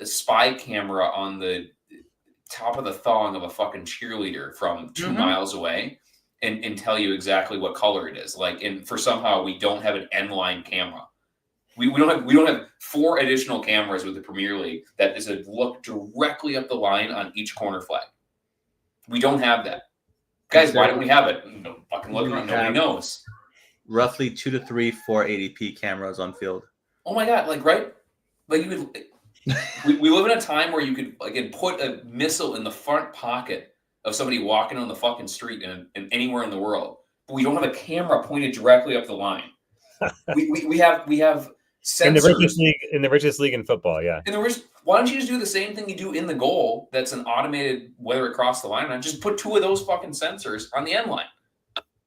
S5: spy camera on the top of the thong of a fucking cheerleader from 2 miles away and tell you exactly what color it is. Like, and for somehow we don't have an end line camera. We don't have 4 additional cameras with the Premier League that is a look directly up the line on each corner flag. We don't have that. Guys, why don't we have it? No fucking look around. Nobody knows.
S3: Roughly 2 to 3 480p cameras on field.
S5: Oh my god! Like, right? Like, you would. we live in a time where you could, like, put a missile in the front pocket of somebody walking on the fucking street in anywhere in the world, but we don't have a camera pointed directly up the line. we have sensors
S4: in the richest league in football. Yeah.
S5: Why don't you just do the same thing you do in the goal? That's an automated whether it crossed the line, and just put 2 of those fucking sensors on the end line.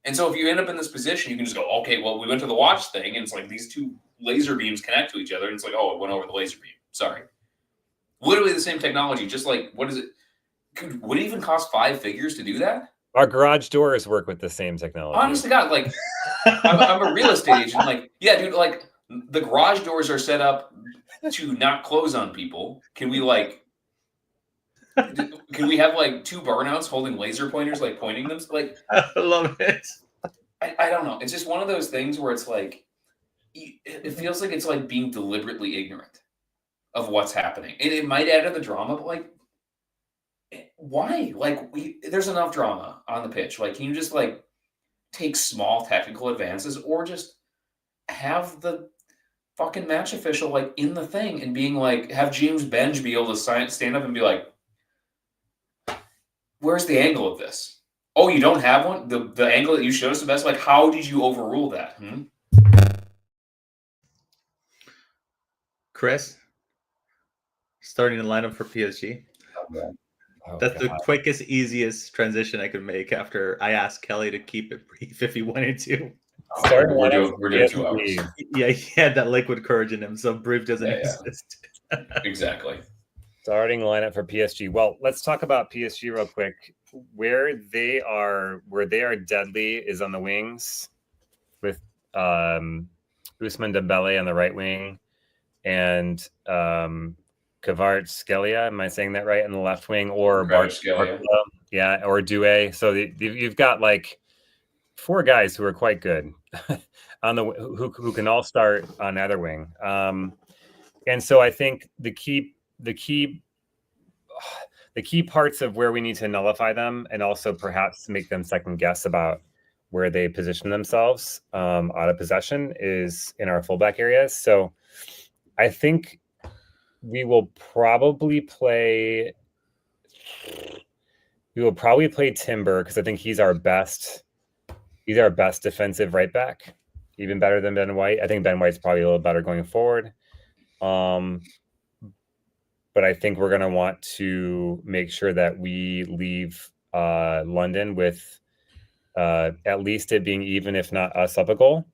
S5: And so if you end up in this position, you can just go, okay, well, we went to the watch thing, and it's like these 2 laser beams connect to each other, and it's like, oh, it went over the laser beam. Sorry. Literally the same technology. Just like, what is it? Would it even cost 5 figures to do that?
S4: Our garage doors work with the same technology.
S5: Honest to God, like, I'm a real estate agent. Like, yeah, dude, like, the garage doors are set up to not close on people. Can we have, like, 2 burnouts holding laser pointers, like, pointing them? Like,
S3: I love it.
S5: I don't know. It's just one of those things where it's like, it feels like it's like being deliberately ignorant of what's happening. And it might add to the drama, but, like, Why? Like, there's enough drama on the pitch. Like, can you just like take small technical advances, or just have the fucking match official like in the thing and being like, have James Benge be able to stand up and be like, where's the angle of this? Oh, you don't have one? The angle that you showed us the best? Like, how did you overrule that?
S3: Chris, starting the lineup for PSG. That's the quickest, easiest transition I could make after I asked Kelly to keep it brief if he wanted to.
S5: We're doing 2 hours.
S3: Yeah, he had that liquid courage in him, so brief doesn't exist.
S5: Exactly.
S4: Starting lineup for PSG. Well, let's talk about PSG real quick. Where they are deadly is on the wings with Ousmane Dembele on the right wing and Kvaratskhelia. Am I saying that right? On the left wing, or
S5: Kvaratskhelia.
S4: Or Doué. So you've got like 4 guys who are quite good on the who can all start on either wing. And so I think the key parts of where we need to nullify them, and also perhaps make them second guess about where they position themselves out of possession, is in our fullback areas. So I think we will probably play Timber, because I think he's our best defensive right back, even better than Ben White. I think Ben White's probably a little better going forward. But I think we're going to want to make sure that we leave London with at least it being even, if not us, up a goal.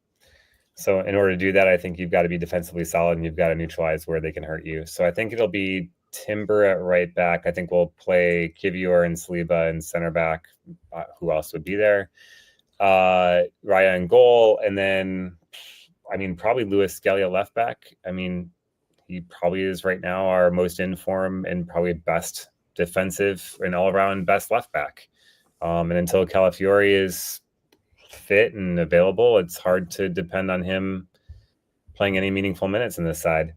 S4: So in order to do that, I think you've got to be defensively solid, and you've got to neutralize where they can hurt you. So I think it'll be Timber at right back. I think we'll play Kivior and Saliba in center back. Who else would be there? Raya in goal. And then, probably Luis Skelly left back. He probably is right now our most in form and probably best defensive and all around best left back. And until Calafiori is fit and available, it's hard to depend on him playing any meaningful minutes in this side.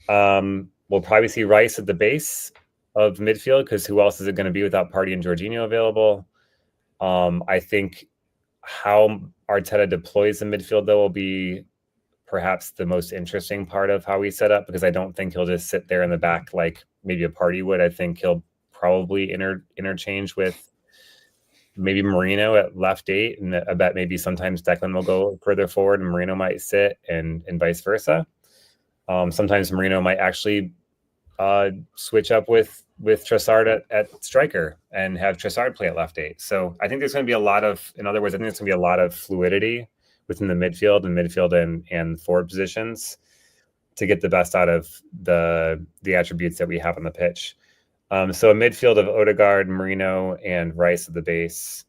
S4: We'll probably see Rice at the base of midfield, because who else is it going to be without Partey and Jorginho available? I think how Arteta deploys the midfield, though, will be perhaps the most interesting part of how we set up, because I don't think he'll just sit there in the back like maybe a Partey would. I think he'll probably interchange with maybe Marino at left 8, and I bet maybe sometimes Declan will go further forward and Marino might sit, and vice versa. Sometimes Marino might actually switch up with Trossard at striker and have Trossard play at left 8. So I think there's going to be a lot of fluidity within the midfield and forward positions to get the best out of the attributes that we have on the pitch. So a midfield of Odegaard, Marino, and Rice at the base.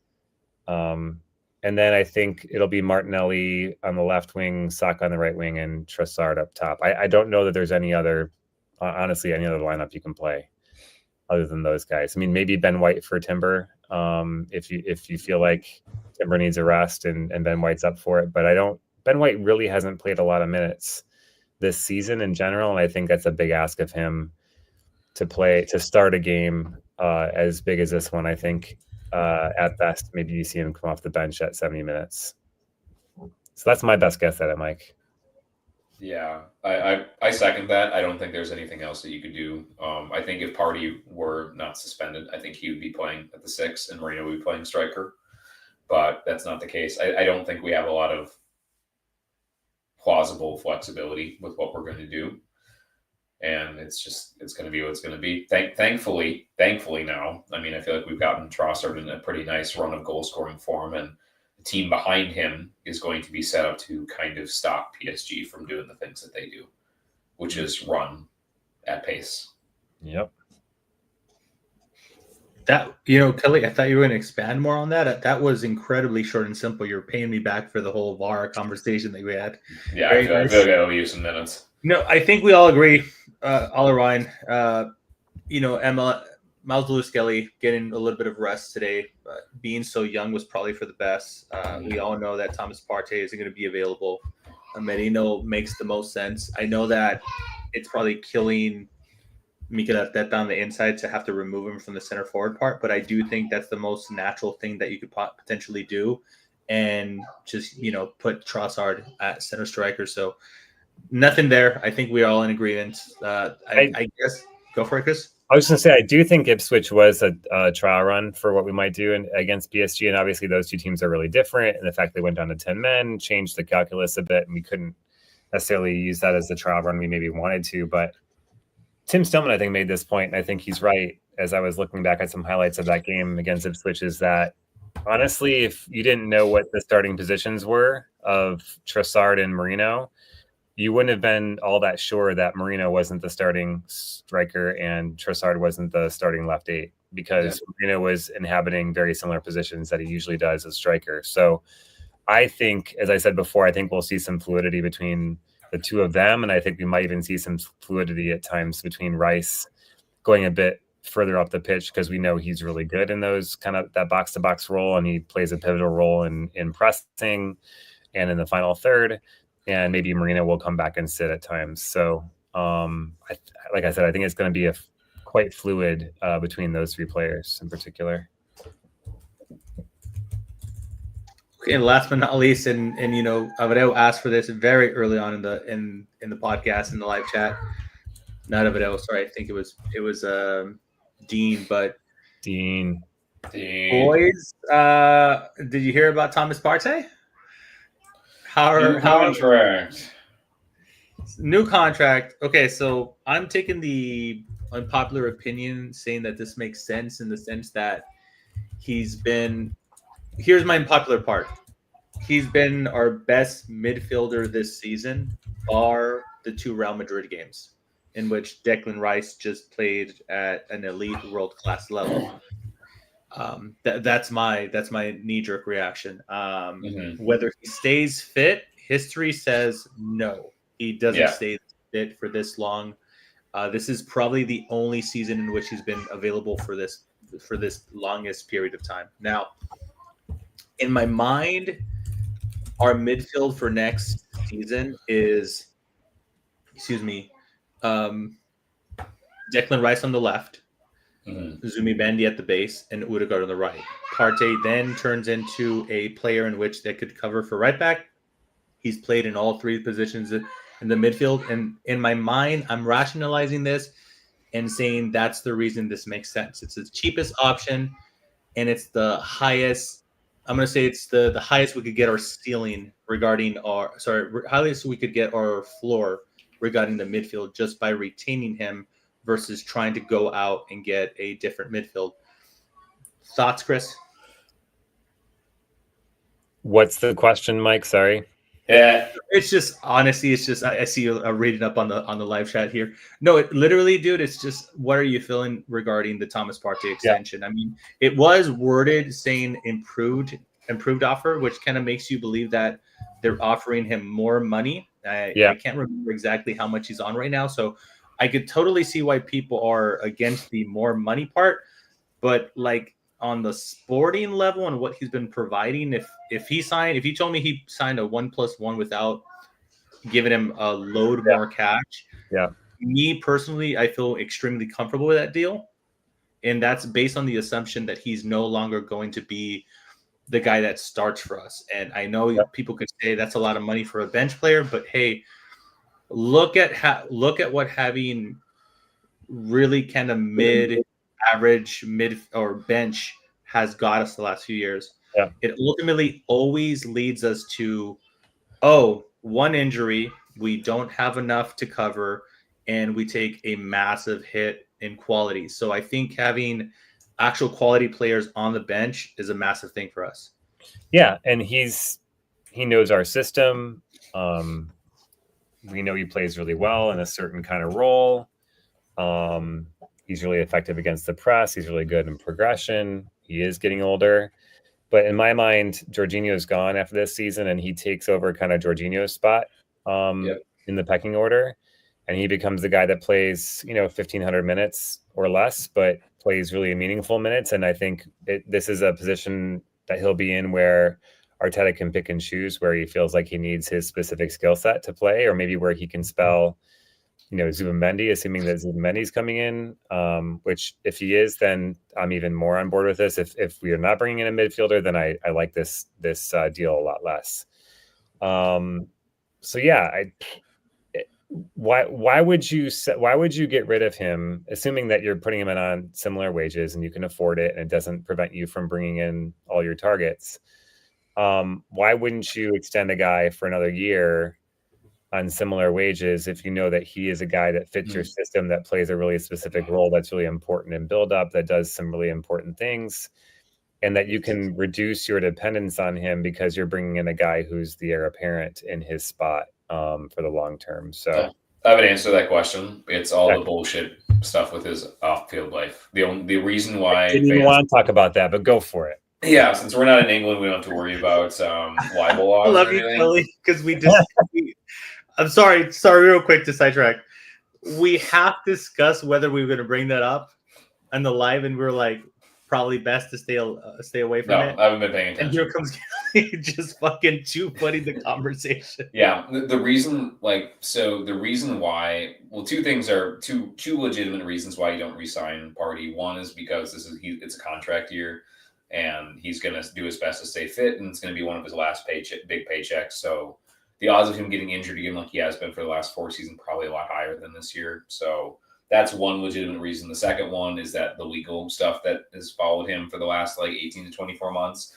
S4: And then I think it'll be Martinelli on the left wing, Saka on the right wing, and Trossard up top. I don't know that there's any other lineup you can play other than those guys. Maybe Ben White for Timber, if you feel like Timber needs a rest and Ben White's up for it. But Ben White really hasn't played a lot of minutes this season in general, and I think that's a big ask of him to start a game as big as this one. I think at best, maybe you see him come off the bench at 70 minutes. So that's my best guess at it, Mike.
S5: Yeah, I second that. I don't think there's anything else that you could do. I think if Partey were not suspended, I think he would be playing at the 6 and Marino would be playing striker. But that's not the case. I don't think we have a lot of plausible flexibility with what we're going to do. And it's going to be what it's going to be. Thankfully now, I feel like we've gotten Trossard in a pretty nice run of goal scoring form, and the team behind him is going to be set up to kind of stop PSG from doing the things that they do, which is run at pace.
S4: Yep.
S3: That, Kelly, I thought you were going to expand more on that. That was incredibly short and simple. You're paying me back for the whole VAR conversation that we had.
S5: Yeah, I feel like I owe you some minutes.
S3: No, I think we all agree, all around, Miles Lewis-Skelly getting a little bit of rest today, being so young was probably for the best. We all know that Thomas Partey isn't going to be available. Merino makes the most sense. I know that it's probably killing Mikel Arteta on the inside to have to remove him from the center forward part. But I do think that's the most natural thing that you could potentially do, and just put Trossard at center striker. So nothing there. I think we're all in agreement. I guess go for it, Chris.
S4: I was going to say, I do think Ipswich was a trial run for what we might do against PSG. And obviously those two teams are really different. And the fact they went down to 10 men changed the calculus a bit. And we couldn't necessarily use that as the trial run we maybe wanted to. But Tim Stillman, I think, made this point, and I think he's right. As I was looking back at some highlights of that game against Ipswich, is that honestly, if you didn't know what the starting positions were of Trossard and Marino, you wouldn't have been all that sure that Marino wasn't the starting striker and Trossard wasn't the starting left eight, because Marino was inhabiting very similar positions that he usually does as striker. So I think, as I said before, I think we'll see some fluidity between the two of them, and I think we might even see some fluidity at times between Rice going a bit further up the pitch, because we know he's really good in those kind of that box-to-box role, and he plays a pivotal role in pressing and in the final third. And maybe Marino will come back and sit at times. So, like I said, I think it's going to be quite fluid between those three players in particular.
S3: Okay, and last but not least, and Avreo asked for this very early on in the podcast, in the live chat. Not Avreo, sorry, I think it was Dean, but
S4: Dean.
S3: Boys, did you hear about Thomas Partey? New contract. Okay, so I'm taking the unpopular opinion, saying that this makes sense in the sense that here's my unpopular part. He's been our best midfielder this season, bar the 2 Real Madrid games, in which Declan Rice just played at an elite world-class level. That's my knee-jerk reaction. Whether he stays fit, history says no. He doesn't stay fit for this long. This is probably the only season in which he's been available for this longest period of time. Now, in my mind, our midfield for next season is, Declan Rice on the left, Zumi Bendi at the base, and Odegaard on the right. Partey then turns into a player in which they could cover for right back. He's played in all 3 positions in the midfield. And in my mind, I'm rationalizing this and saying that's the reason this makes sense. It's the cheapest option, and it's the highest. I'm going to say it's the highest we could get our ceiling regarding highest we could get our floor regarding the midfield, just by retaining him versus trying to go out and get a different midfield. Thoughts, Chris?
S4: What's the question, Mike? Sorry.
S5: Yeah,
S3: it's just I see you reading up on the live chat here. No, it literally, dude, it's just, what are you feeling regarding the Thomas Partey extension? I mean, it was worded saying improved offer, which kind of makes you believe that they're offering him more money. I can't remember exactly how much he's on right now, so I could totally see why people are against the more money part. But like, on the sporting level and what he's been providing, if he told me he signed a 1+1 without giving him a load more cash, me personally, I feel extremely comfortable with that deal. And that's based on the assumption that he's no longer going to be the guy that starts for us. And I know people could say that's a lot of money for a bench player, but hey, look at what having really kind of average mid or bench has got us the last few years. It ultimately always leads us to, one injury, we don't have enough to cover, and we take a massive hit in quality. So I think having actual quality players on the bench is a massive thing for us.
S4: Yeah, and he knows our system. We know he plays really well in a certain kind of role. He's really effective against the press. He's really good in progression. He is getting older. But in my mind, Jorginho's gone after this season, and he takes over kind of Jorginho's spot in the pecking order. And he becomes the guy that plays, 1,500 minutes or less, but plays really meaningful minutes. And I think this is a position that he'll be in where Arteta can pick and choose where he feels like he needs his specific skill set to play, or maybe where he can spell Zubimendi, assuming that Zubimendi's coming in, which if he is, then I'm even more on board with this. If we are not bringing in a midfielder, then I like this deal a lot less. So yeah, why would you get rid of him, assuming that you're putting him in on similar wages and you can afford it and it doesn't prevent you from bringing in all your targets? Why wouldn't you extend a guy for another year on similar wages if you know that he is a guy that fits your system, that plays a really specific role that's really important in build up, that does some really important things, and that you can reduce your dependence on him because you're bringing in a guy who's the heir apparent in his spot for the long term. So
S5: I have an answer to that question. It's all the bullshit stuff with his off-field life. The reason why
S4: I didn't even want to talk about that, but go for it.
S5: Yeah, since we're not in England, we don't have to worry about libel laws.
S3: I love you, Kelly, because I'm sorry, real quick to sidetrack. We have to discuss whether we were going to bring that up on the live, and we were like, probably best to stay away from it.
S5: No, I haven't been paying attention.
S3: And here comes Kelly, just fucking funny the conversation.
S5: Yeah, the reason why. Well, two things are two legitimate reasons why you don't re-sign Party. One is because it's a contract year, and he's going to do his best to stay fit, and it's going to be one of his last big paychecks. So the odds of him getting injured again, like he has been for the last 4 seasons, probably a lot higher than this year. So that's one legitimate reason. The second one is that the legal stuff that has followed him for the last 18 to 24 months.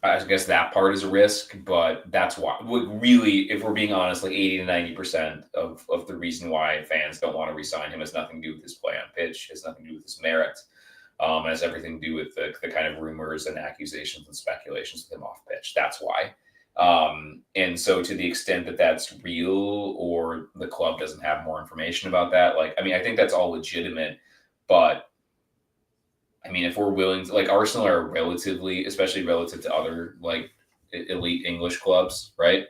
S5: I guess that part is a risk, but that's why. Really, if we're being honest, 80 to 90% of the reason why fans don't want to re-sign him has nothing to do with his play on pitch, has nothing to do with his merit. Has everything to do with the kind of rumors and accusations and speculations with him off pitch. That's why. And so to the extent that that's real, or the club doesn't have more information about that, I think that's all legitimate, but if we're willing to, Arsenal are relatively, especially relative to other elite English clubs, right?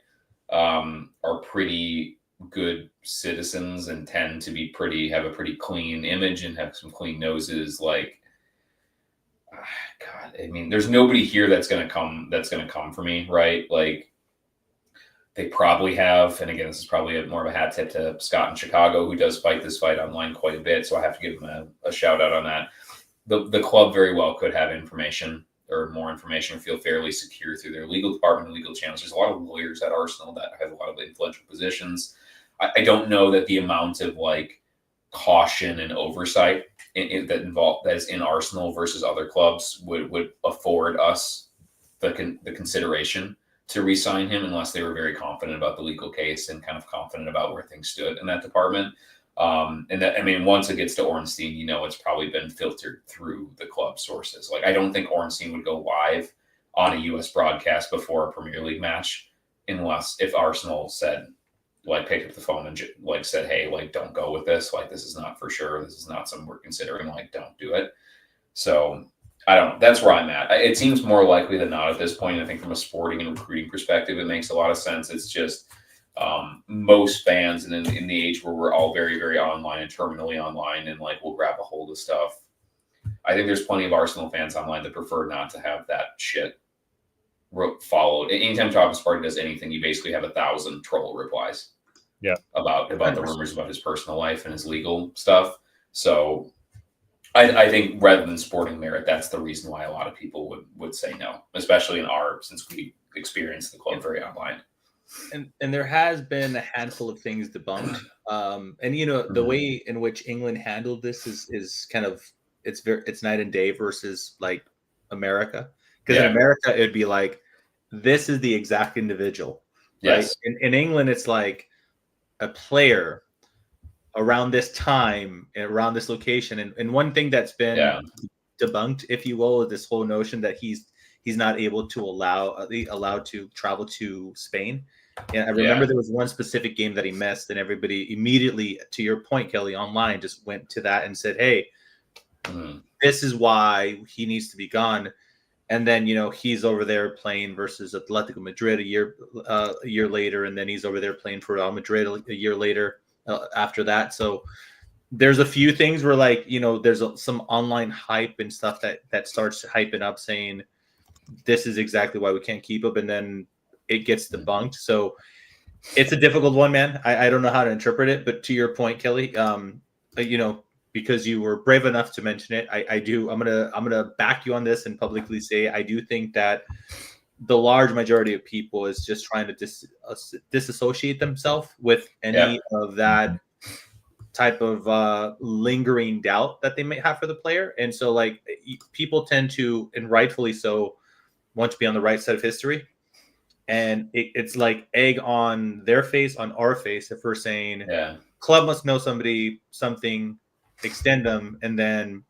S5: Are pretty good citizens and tend to be have a pretty clean image and have some clean noses. There's nobody here that's going to come for me, right? They probably have, and again, this is probably more of a hat tip to Scott in Chicago, who does fight this fight online quite a bit. So I have to give him a shout out on that. The club very well could have information or more information, or feel fairly secure through their legal department and legal channels. There's a lot of lawyers at Arsenal that have a lot of influential positions. I don't know that the amount of caution and oversight that is in Arsenal versus other clubs would afford us the consideration to re-sign him, unless they were very confident about the legal case and kind of confident about where things stood in that department. And that, once it gets to Ornstein, it's probably been filtered through the club sources. I don't think Ornstein would go live on a US broadcast before a Premier League match, unless if Arsenal said, picked up the phone and said, hey, don't go with this. This is not for sure. This is not something we're considering. Don't do it. So I don't know. That's where I'm at. It seems more likely than not at this point. I think from a sporting and recruiting perspective, it makes a lot of sense. It's just most fans, and in the age where we're all very, very online and terminally online, and we'll grab a hold of stuff. I think there's plenty of Arsenal fans online that prefer not to have that shit followed. Anytime Thomas Partey does anything, you basically have 1,000 troll replies.
S4: Yeah,
S5: about the rumors about his personal life and his legal stuff. So I think rather than sporting merit, that's the reason why a lot of people would say no, especially since we experienced the club very online.
S3: And there has been a handful of things debunked. And the way in which England handled this is kind of it's night and day versus America. Because in America it'd be this is the exact individual. Right?
S5: Yes.
S3: In England it's a player around this time and around this location. And one thing that's been debunked, if you will, is this whole notion that he's not able to allowed to travel to Spain. And I remember there was one specific game that he missed, and everybody immediately, to your point, Kelly, online just went to that and said, hey, this is why he needs to be gone. And then, he's over there playing versus Atletico Madrid a year later, and then he's over there playing for Real Madrid a year later after that. So there's a few things where there's some online hype and stuff that starts hyping up saying this is exactly why we can't keep him, and then it gets debunked. So It's a difficult one, man. I don't know how to interpret it, but to your point, Kelly, because you were brave enough to mention it, I do. I'm gonna back you on this and publicly say I do think that the large majority of people is just trying to disassociate themselves with any of that type of lingering doubt that they may have for the player. And so like people tend to, and rightfully so, want to be on the right side of history. And it's like egg on their face, on our face, if we're saying club must know something, extend them, and then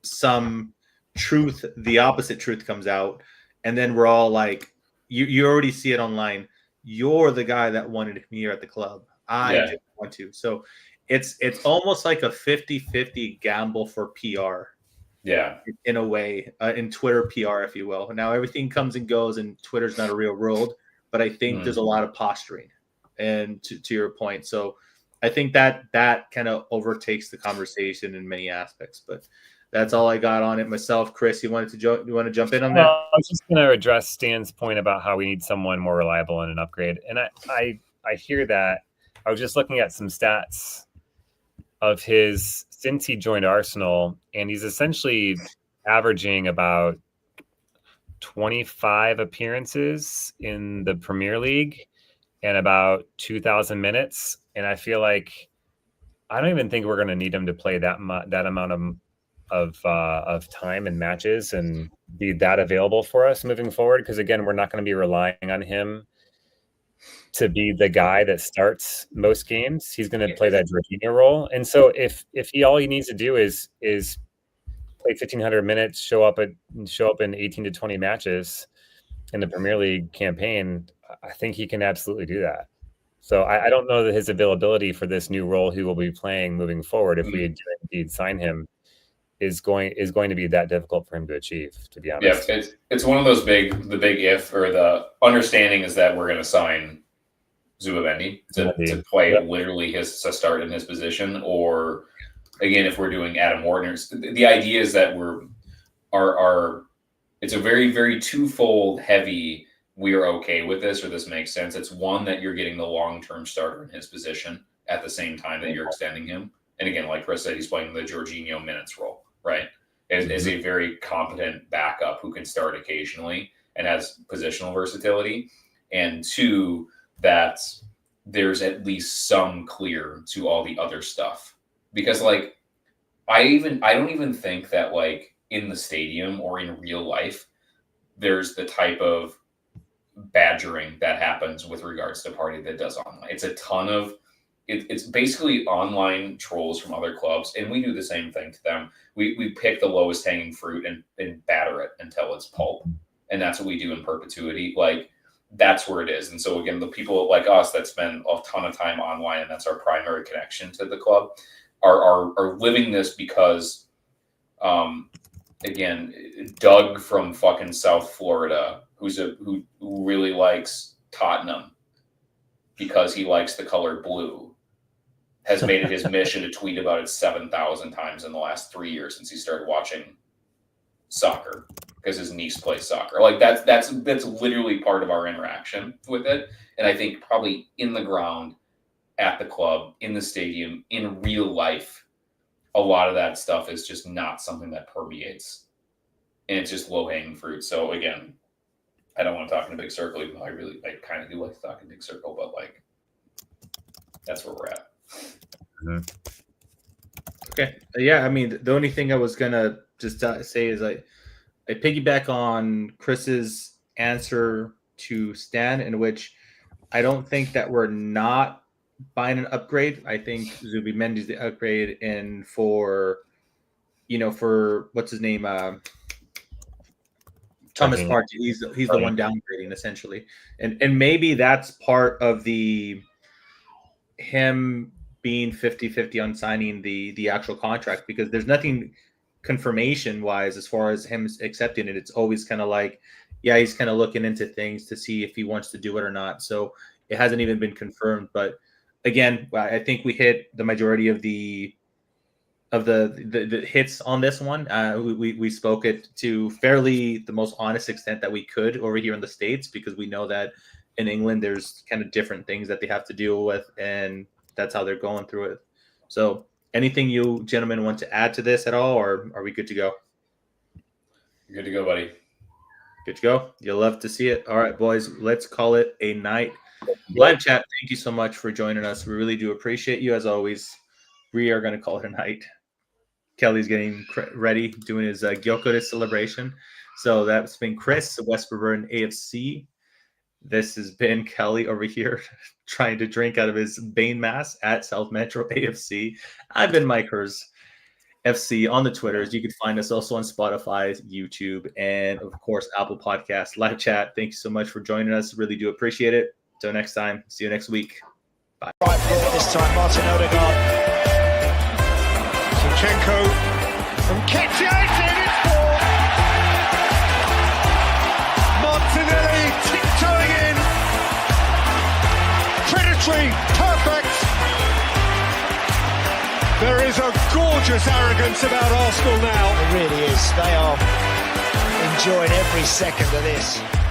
S3: some truth, the opposite truth comes out, and then we're all like, you already see it online. You're the guy that wanted him here at the club. I didn't want to. So it's almost like a 50-50 gamble for PR.
S5: Yeah,
S3: in a way, in Twitter PR, if you will. Now everything comes and goes, and Twitter's not a real world, but I think there's a lot of posturing, and to your point. So I think that kind of overtakes the conversation in many aspects. But that's all I got on it myself. Chris, you want to jump in on that?
S4: I was just going to address Stan's point about how we need someone more reliable and an upgrade, and I hear that. I was just looking at some stats of his since he joined Arsenal, and he's essentially averaging about 25 appearances in the Premier League and about 2,000 minutes. And I feel like I don't even think we're going to need him to play that amount of time and matches and be that available for us moving forward. Because again, we're not going to be relying on him to be the guy that starts most games. He's going to play that Jorginho role. And so if all he needs to do is play 1,500 minutes, show up in 18 to 20 matches in the Premier League campaign, I think he can absolutely do that. So I don't know that his availability for this new role he will be playing moving forward, if we do indeed sign him, is going to be that difficult for him to achieve, to be honest.
S5: Yeah, it's one of those the big if, or the understanding is that we're going to sign Zubimendi to play literally to start in his position, or again, if we're doing Adam Wardner's, the idea is that it's a very, very twofold heavy. We are okay with this, or this makes sense. It's one that you're getting the long-term starter in his position at the same time that you're extending him. And again, like Chris said, he's playing the Jorginho minutes role, right? As a very competent backup who can start occasionally and has positional versatility. And two, that there's at least some clear to all the other stuff. Because like I don't even think that like in the stadium or in real life, there's the type of badgering that happens with regards to party that does online. It's a ton of it's basically online trolls from other clubs, and we do the same thing to them. We pick the lowest hanging fruit and batter it until it's pulp, and that's what we do in perpetuity. Like that's where it is. And so again, the people like us that spend a ton of time online, and that's our primary connection to the club, are living this because, again, Doug from fucking South Florida, who really likes Tottenham because he likes the color blue, has made it his mission to tweet about it 7,000 times in the last 3 years since he started watching soccer because his niece plays soccer. Like that's literally part of our interaction with it. And I think probably in the ground, at the club, in the stadium, in real life, a lot of that stuff is just not something that permeates, and it's just low hanging fruit. So again, I don't want to talk in a big circle, even though I kind of do like to talk in a big circle, but like that's where we're at.
S3: Mm-hmm. Okay. Yeah. I mean, the only thing I was gonna just say is I piggyback on Chris's answer to Stan, in which I don't think that we're not buying an upgrade. I think Zubimendi's the upgrade, and for what's his name, Thomas Partey, he's the one downgrading essentially, and maybe that's part of him being 50-50 on signing the actual contract, because there's nothing confirmation wise as far as him accepting it. It's always kind of like, yeah, he's kind of looking into things to see if he wants to do it or not. So it hasn't even been confirmed. But again, I think we hit the majority of the hits on this one. We spoke it to fairly the most honest extent that we could over here in the States, because we know that in England, there's kind of different things that they have to deal with, and that's how they're going through it. So anything you gentlemen want to add to this at all, or are we good to go?
S5: Good to go, buddy.
S3: Good to go. You'll love to see it. All right, boys, let's call it a night. Live chat, thank you so much for joining us. We really do appreciate you, as always. We are going to call it a night. Kelly's getting ready, doing his Gyokure celebration. So that's been Chris, West Bourbon AFC. This has been Kelly over here trying to drink out of his Bane mask at South Metro AFC. I've been Mike Hers FC on the Twitters. You can find us also on Spotify, YouTube, and of course, Apple Podcasts. Live chat. Thank you so much for joining us. Really do appreciate it. Until next time, see you next week. Bye.
S2: Right foot this time, Martin Odegaard.
S1: Zinchenko from Ketty, it's four. Martinelli tiptoeing in. Predatory, perfect. There is a gorgeous arrogance about Arsenal now.
S2: It really is. They are enjoying every second of this.